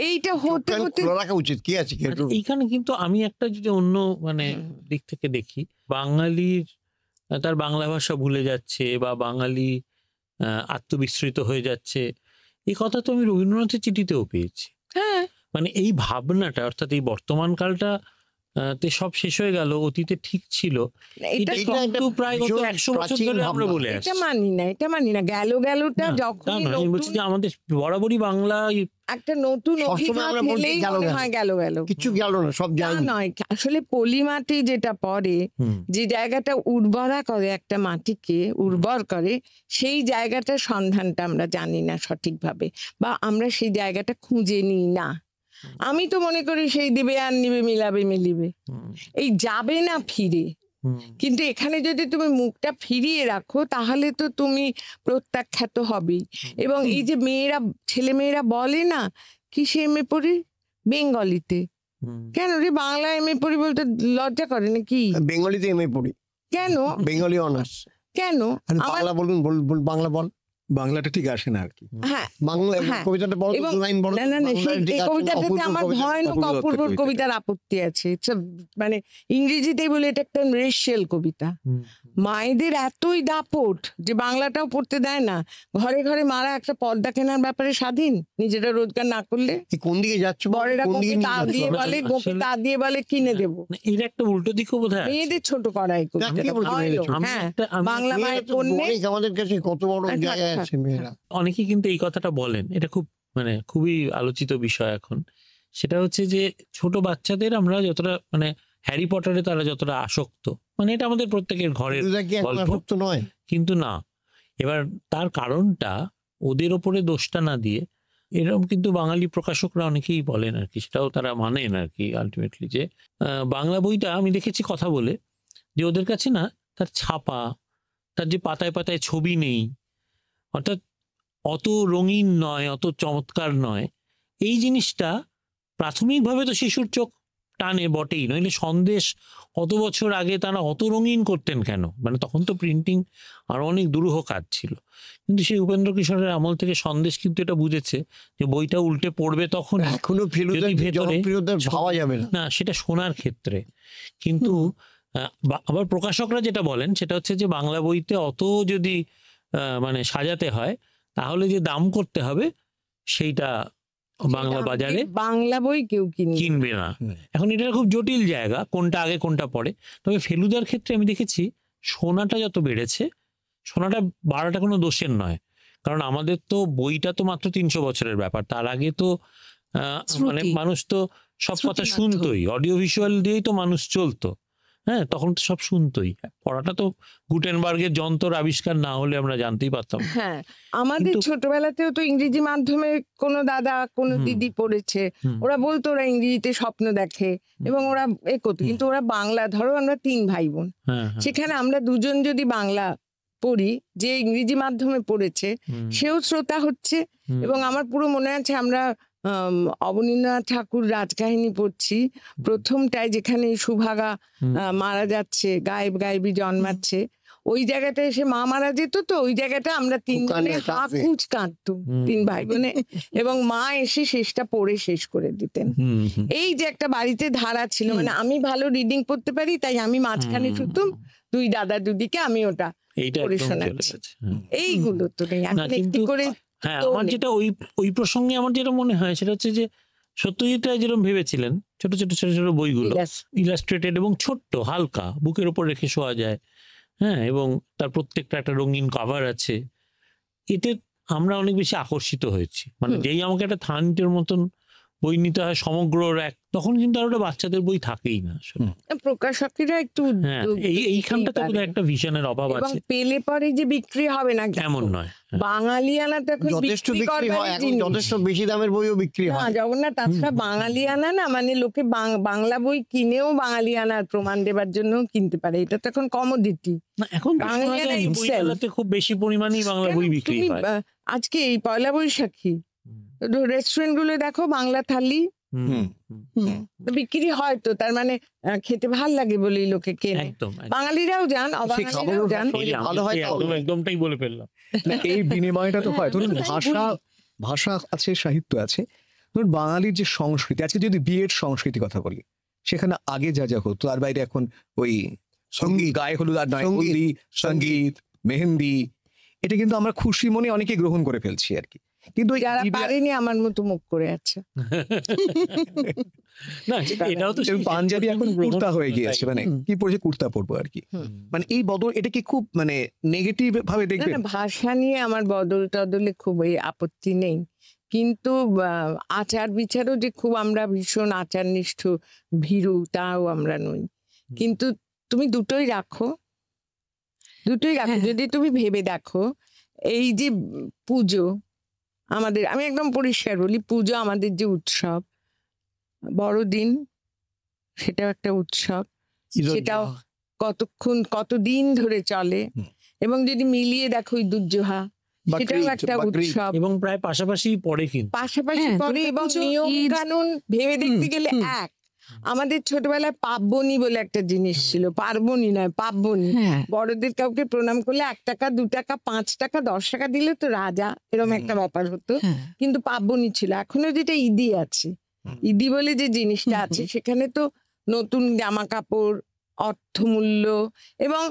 এইটা হতে হতে রাখা উচিত। কি আছে এইখানে? কিন্তু আমি একটা যদি অন্য মানে দিক থেকে দেখি, বাঙালির তার বাংলা ভাষা ভুলে যাচ্ছে বা বাঙালি আত্মবিস্মৃত হয়ে যাচ্ছে, এই কথা তো আমি রবীন্দ্রনাথের চিঠিতেও পেয়েছি। মানে এই ভাবনাটা, অর্থাৎ এই বর্তমান কালটা তে সব শেষ হয়ে গেল, অতীতে ঠিক ছিল, এটা প্রায় 100 বছর ধরে আমরা বলে আসছি। এটা মানি না। গেলটা যখন বলছি যে আমাদের বরাবরই বাংলা একটা নতুন কিছু গেল না, সব নয়। আসলে পলি মাটি যেটা পড়ে, যে জায়গাটা উর্বরা করে, একটা মাটিকে উর্বর করে, সেই জায়গাটার সন্ধানটা আমরা জানি না সঠিকভাবে, বা আমরা সেই জায়গাটা খুঁজে নিই না। আমি তো মনে করি সেই দিবে আর নিবে, মিলাবে মিলিবে, এই যাবে না ফিরে। কিন্তু এখানে যদি তুমি মুখটা ফিরিয়ে রাখো, তাহলে তো তুমি প্রত্যাখ্যাত হবেই। এবং এই যে ছেলেমেয়েরা বলে না, কিসে এমএ পড়ি? বেঙ্গলিতে। কেন রে, বাংলা এমএ পড়ি বলতে লজ্জা করে নাকি? বেঙ্গলিতে এমএ পড়ি। কেন? Bengali honours. কেন? বাংলা বলুন, বাংলা বল। বাংলাটা ঠিক আসে না আর কি। বাংলা কবিতাটা বলো, কবিতাটাতে আমার ভয়ানক অপূর্ব কবিতার আপত্তি আছে। মানে ইংরেজিতে বলে এটা একটা রেশিয়াল কবিতা, মায়েদের এতই দাপট যে বাংলাটাও পড়তে দেয় না। ঘরে ঘরে মারা একটা পর্দা কেনার ব্যাপারে স্বাধীন, নিজেরা রোজগার না করলে। এই কোন দিকে যাচ্ছ, বড়েরা কোন দিকে গোপে নিয়ে তা যাচ্ছ? দিয়ে বলে, গোপে তা দিয়ে বলে কিনে দেবো। এর একটা উল্টো দিকও বোধ হয় মেয়েদের ছোট করাই না, কে বলছে মেয়েদের ছোট? হ্যাঁ, আমি বাংলা মেয়েরা মায়ের তো পণ্যে অনেক আমাদের কাছে কত বড় থাক, জায়গায় থাক, আছে মেয়েরা। অনেকেই কিন্তু এই কথাটা বলেন, এটা খুব মানে খুবই আলোচিত বিষয় এখন। সেটা হচ্ছে যে ছোট বাচ্চাদের আমরা যতটা মানে হ্যারি পটারে তারা যতটা আসক্ত, মানে এটা আমাদের প্রত্যেকের ঘরের দিদা কি এখন গল্প। আসক্ত নয়? কিন্তু না, এবার তার কারণটা ওদের ওপরে দোষটা না দিয়ে এরকম কিন্তু বাঙালি প্রকাশকরা অনেকেই বলেন আর কি, সেটাও তারা মানেন আর কি আলটিমেটলি, যে বাংলা বইটা আমি দেখেছি কথা বলে যে ওদের কাছে না তার ছাপা, তার যে পাতায় পাতায় ছবি নেই, অর্থাৎ অত রঙিন নয়, অত চমৎকার নয়। এই জিনিসটা প্রাথমিকভাবে তো শিশুর চোখ টানে বটেই, নইলে সন্দেশ অত বছর আগে তারা অত রঙিন করতেন কেন? মানে তখন তো প্রিন্টিং আরো অনেক দুরূহ কাজ ছিল। কিন্তু সেই উপেন্দ্র কিশোরের আমল থেকে সন্দেশ কিন্তু এটা বুঝেছে যে বইটা উল্টে পড়বে তখন এখনো ফেলুদার যদি ভেতরে জনপ্রিয়তা ভাবা যাবে না। না, সেটা শোনার ক্ষেত্রে। কিন্তু আবার প্রকাশকরা যেটা বলেন সেটা হচ্ছে যে বাংলা বইতে অত যদি মানে সাজাতে হয় তাহলে যে দাম করতে হবে সেইটা বাংলা বাজারে বাংলা বই কেউ কিনবে না। এখন এটা খুব জটিল জায়গা, কোনটা আগে কোনটা পরে। তবে ফেলুদার ক্ষেত্রে আমি দেখেছি সোনাটা যত বেড়েছে, সোনাটা বাড়াটা কোনো দোষের নয়, কারণ আমাদের তো বইটা তো মাত্র 300 বছরের ব্যাপার। তার আগে তো মানে শ্রুতি। মানুষ তো সব কথা শ্রুতি শুনতোই, অডিও ভিজুয়াল দিয়েই তো মানুষ চলতো। হ্যাঁ, তখন তো সব শুনতোই। পড়াটা তো গুটেনবার্গের যন্ত্র আবিষ্কার না হলে আমরা জানতেই পারতাম না। হ্যাঁ, আমাদের কিন্তু- ছোটবেলাতেও তো ইংরেজি মাধ্যমে কোনো দাদা কোনো হুম। দিদি পড়েছে, হুম। ওরা বলতো ওরা ইংরেজিতে স্বপ্ন দেখে এবং ওরা এ করতো, কিন্তু ওরা বাংলা, ধরো আমরা 3 ভাই বোন, হ্যাঁ, হ্যাঁ। সেখানে আমরা দুজন যদি বাংলা পড়ি, যে ইংরেজি মাধ্যমে পড়েছে হুম, সেও শ্রোতা হচ্ছে। হুম, এবং আমার পুরো মনে আছে আমরা অবনীন্দ্রনাথ ঠাকুর রাজকাহিনী পড়ছি, প্রথমটায় যেখানে সুভাগা হুম। মারা যাচ্ছে, গায়েবী জন্মাচ্ছে, ওই জায়গাটা এসে মা মারা যেত, তো ওই জায়গাটা আমরা 3 খুব জনে কান্না কাঁদবে। হাকুচ কাঁদতুম, হুম। 3 ভাই বোনে, এবং মা এসে শেষটা পড়ে শেষ করে দিতেন। হুম, হুম। এই যে একটা বাড়িতে ধারা ছিল, মানে আমি ভালো রিডিং পড়তে পারি তাই আমি মাঝখানে শুতুম, 2 দাদা দিদিকে আমি ওটা এইটা পড়ে একদম চলে শোনাচ্ছি। গেছে। হুম। এইগুলো তো নেই না, এখন, একটি কিন্তু করে হ্যাঁ, তো আমার নেই। যেটা ওই প্রসঙ্গে আমার যেটা মনে হয় সেটা হচ্ছে যে সত্যজিৎ রায় যেরকম ভেবেছিলেন ছোট ছোট ছোট ছোট বইগুলো Yes. ইলাস্ট্রেটেড এবং ছোট্ট হালকা বুকের উপর রেখে শোয়া যায়, হ্যাঁ, এবং তার প্রত্যেকটা একটা রঙিন কভার আছে, এতে আমরা অনেক বেশি আকর্ষিত হয়েছি। মানে যেই আমাকে একটা থানটের মতন বই নিতে হয় সমগ্র এক, তখন কিন্তু আর ওটা বাচ্চাদের বই থাকেই না আসলে। প্রকাশকেরা একটু হ্যাঁ, উদ্যোগ এইখানটাতে নিতেই বোধহয় পারে। একটা ভিশনের অভাব এবং আছে। পেলে পরে যে বিক্রি হবে না কিন্তু। এমন নয়। হ্যাঁ। বাঙালিয়ানা তো এখন যথেষ্ট বিক্রি হয়, করবারই এখন জিনিস। যথেষ্ট বেশি দামের বইও বিক্রি না হয়। জগন্নাথ, তাছাড়া বাঙালিয়ানা না, মানে লোকে বাংলা বই কিনেও বাঙালিয়ানার প্রমাণ দেবার জন্য কিনতে পারে, এটা তো এখন কমোডিটি। না, এখন তো শোনা বাঙালিয়ানা যায় itself। বইমেলাতে খুব বেশি পরিমাণেই বাংলা বই বিক্রি হয়। আজকে এই পয়লা বৈশাখী রেস্টুরেন্ট গুলো দেখো বাংলা থালি হুম, হুম, তো বিক্রি হয়, তো তার মানে খেতে ভাল লাগে বলেই লোকে কেনে। একদম। বাঙালিরাও যান, অবাঙালিরাও খাবারও যান। ভালো এই যে আমি ভালো হয় সেই তাহলে। একদমটাই বলে ফেললাম। না, এই বিনিময়টা তো হয়। ধরুন তাই ভাষা আছে, সাহিত্য আছে। ধরুন বাঙালির যে সংস্কৃতি, আজকে যদি বিয়ের সংস্কৃতি কথা বলি, সেখানে আগে যা যা হতো তার বাইরে এখন ওই সঙ্গীত, গায়ে হলুদ আর নয়, সঙ্গীত, হলদি, সঙ্গীত, মেহেন্দি, এটা কিন্তু আমরা খুশি মনে অনেকে গ্রহণ করে ফেলছি আর কি। কিন্তু ওই যারা দিব্যা- পারেনি আমার মতো মুখ করে আছে। না, এটাও তো এবং পাঞ্জাবি এখন কুর্তা হয়ে গিয়েছে, মানে কি পড়ছে কুর্তা পরবো আর কি। মানে এই বদল, এটা কি খুব মানে নেগেটিভ ভাবে না, দেখবেন? না, ভাষা নিয়ে আমার বদল টদলে খুব এই আপত্তি নেই, কিন্তু আচার বিচারও যে খুব আমরা ভীষণ আচারনিষ্ঠ ভীরু তাও আমরা নই। কিন্তু তুমি দুটোই রাখো, হ্যাঁ। যদি তুমি ভেবে দেখো, এই যে পুজো আমাদের, আমি একদম পরিষ্কার বলি, পুজো আমাদের যে উৎসব, বড়দিন সেটাও একটা উৎসব, সেটাও কতদিন ধরে চলে। এবং যদি মিলিয়ে দেখো ওই দুর্যোহা, সেটাও বাকরিদ, একটা বাকরিদ। উৎসব, এবং প্রায় পাশাপাশি পড়ে কিন্তু। পাশাপাশি হ্যাঁ, পরে, এবং দুর্গাপুজো, নিয়ম ঈদ। কানুন ভেবে দেখতে গেলে এক। আমাদের ছোটবেলায় পার্বণী বলে একটা জিনিস ছিল, পার্বণী নয় পার্বণী। হ্যাঁ, বড়দের কাউকে প্রণাম করলে 1 টাকা 2 টাকা 5 টাকা 10 টাকা দিলে তো রাজা, এরকম একটা ব্যাপার হতো। হ্যাঁ। কিন্তু পার্বণী ছিল। এখনো যেটা ঈদি আছে, ঈদি বলে যে জিনিসটা আছে, সেখানে তো নতুন জামা কাপড়, অর্থমূল্য, এবং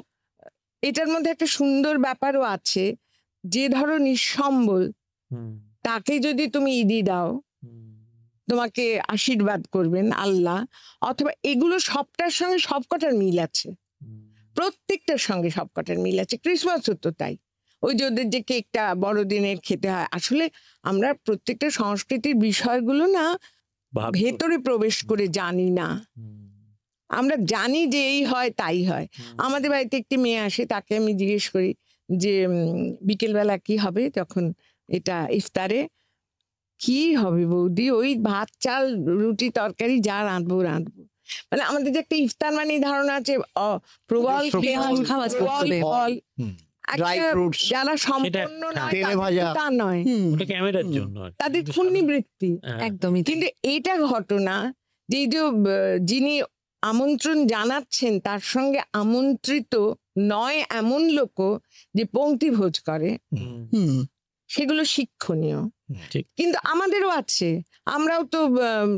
এটার মধ্যে একটা সুন্দর ব্যাপারও আছে, যে ধরো নিঃসম্বল হুম, তাকে যদি তুমি ঈদি দাও, হুম, তোমাকে আশীর্বাদ করবেন আল্লাহ, অথবা এগুলো সবটার সঙ্গে সবকটার মিল আছে, হুম, প্রত্যেকটার সঙ্গে সবকটার মিল আছে। ক্রিসমাসও তো তাই, ওই যে ওদের যে কেকটা বড়দিনের খেতে হয়, আসলে আমরা প্রত্যেকটা সংস্কৃতির বিষয়গুলো না ভাবি তো। ভেতরে প্রবেশ করে জানি না। হুম, আমরা জানি যে এই হয় তাই হয়। হুম, আমাদের বাড়িতে একটি মেয়ে আসে, তাকে আমি জিজ্ঞেস করি যে বিকেলবেলা কি হবে, তখন এটা ইফতারে কি হবে বৌদি, ওই ভাত চাল রুটি তরকারি যা রাঁধবো রাঁধবো। মানে আমাদের যে একটা ইফতার মানে ধারণা আছে, প্রবল সবজি, খেয়াল, খাওয়া প্রবল করতে হবে। ফল, ড্রাই একটা ফ্রুটস, যারা সম্পন্ন নয় তেলে তাদের ভাজা। তা নয়, ওটা ক্যামেরার জন্য আর কি। তাদের কিন্তু ক্ষুণ্ণি বৃত্তি। হ্যাঁ, একদমই তাই। কিন্তু এটা ঘটনা যে এই যে যিনি আমন্ত্রণ জানাচ্ছেন তার সঙ্গে আমন্ত্রিত নয় এমন লোকও যে পংক্তি ভোজ করে, হুম, সেগুলো শিক্ষণীয়। ঠিক। কিন্তু আমাদেরও আছে, আমরাও তো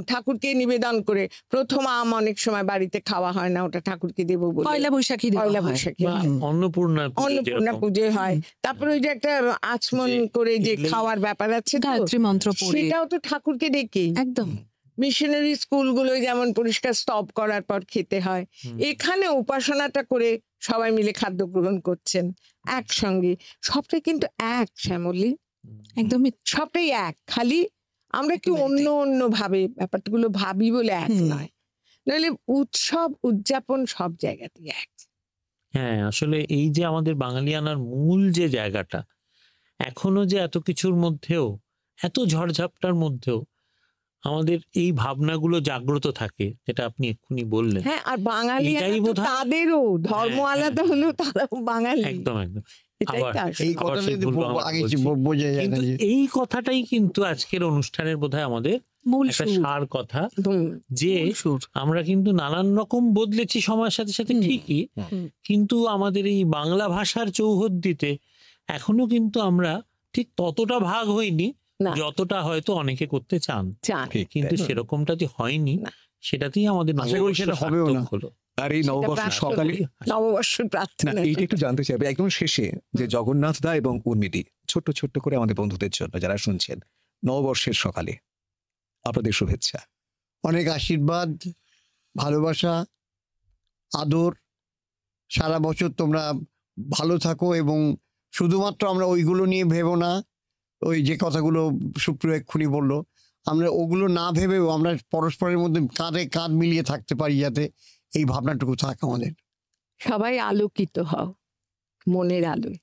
ঠাকুরকে নিবেদন করে প্রথম আম অনেক সময় বাড়িতে খাওয়া হয় না, ওটা ঠাকুরকে দেবো বলে পয়লা বৈশাখী দেওয়া পয়লা হয়। বৈশাখে বা হয়। অন্নপূর্ণা পুজো অন্নপূর্ণা যেরকম। পুজো হয়, তারপরে ওই যে একটা আচমন যে করে যে এগুলোই- খাওয়ার ব্যাপার আছে তো, গায়ত্রী মন্ত্র পড়ে সেটাও তো ঠাকুরকে ডেকেই। একদম মিশনারি স্কুলগুলো যেমন পরিষ্কার স্তব করার পর খেতে হয়, হুম, এখানে উপাসনাটা করে সবাই মিলে খাদ্য গ্রহণ করছেন একসঙ্গে। সবটাই কিন্তু এক, শ্যামলী, হুম, একদমই সবটাই এক। খালি আমরা কি একেবারে অন্য অন্য ভাবে ব্যাপারগুলো ভাবি বলে এক হুম। নয়, নাহলে উৎসব উদযাপন সব জায়গাতেই এক। হ্যাঁ, আসলে এই যে আমাদের বাঙালিয়ানার মূল যে জায়গাটা, এখনো যে এত কিছুর মধ্যেও, এত ঝড়ঝাপটার মধ্যেও আমাদের এই ভাবনাগুলো জাগ্রত থাকে, যেটা আপনি এক্ষুনি বললেন। হ্যাঁ, আর বাঙালি এটাই বোধহয়- তাদেরও ধর্ম হ্যাঁ, আলাদা হ্যাঁ, হলেও তারাও বাঙালি, একদম একদম। এটাই আবার তো আসল। এই আবার কথাটা সেই যদি ভুলটা আমরা আগে বলছি। বোঝা যায় না কিন্তু যে এই কথাটাই কিন্তু আজকের অনুষ্ঠানের বোধহয় আমাদের মূল একটা সুর। সার কথা, হুম, যে মূল সুর। আমরা কিন্তু নানান রকম বদলেছি সময়ের সাথে সাথে, হুম, ঠিকই, হুম। কিন্তু আমাদের এই বাংলা ভাষার চৌহদ্দিতে এখনো কিন্তু আমরা ঠিক ততটা ভাগ হইনি না। যতটা হয়তো অনেকে করতে চান, চান। ঠিক কিন্তু তাই। সেরকমটা যে হয়নি না। সেটাতেই আমাদের আশা করি সেটা নববর্ষ হবেও সার্থক না। হলো। আর এই নববর্ষের প্রার্থনা সকালে নববর্ষ না প্রার্থনা। এইটা একটু জানতে চাইবে একদম শেষে, যে জগন্নাথ দা এবং উর্মিদি ছোট্ট ছোট্ট করে আমাদের বন্ধুদের জন্য যারা শুনছেন, নববর্ষের সকালে আপনাদের শুভেচ্ছা। অনেক আশীর্বাদ, ভালোবাসা, আদর, সারা বছর তোমরা ভালো থাকো, এবং শুধুমাত্র আমরা ওইগুলো নিয়ে ভেবো না, ওই যে কথাগুলো সুপ্রিয় এক্ষুনি বললো, আমরা ওগুলো না ভেবেও আমরা পরস্পরের মধ্যে কাঁধে কাঁধ মিলিয়ে থাকতে পারি, যাতে এই ভাবনাটুকু থাক আমাদের। সবাই আলোকিত হও মনের আলোয়।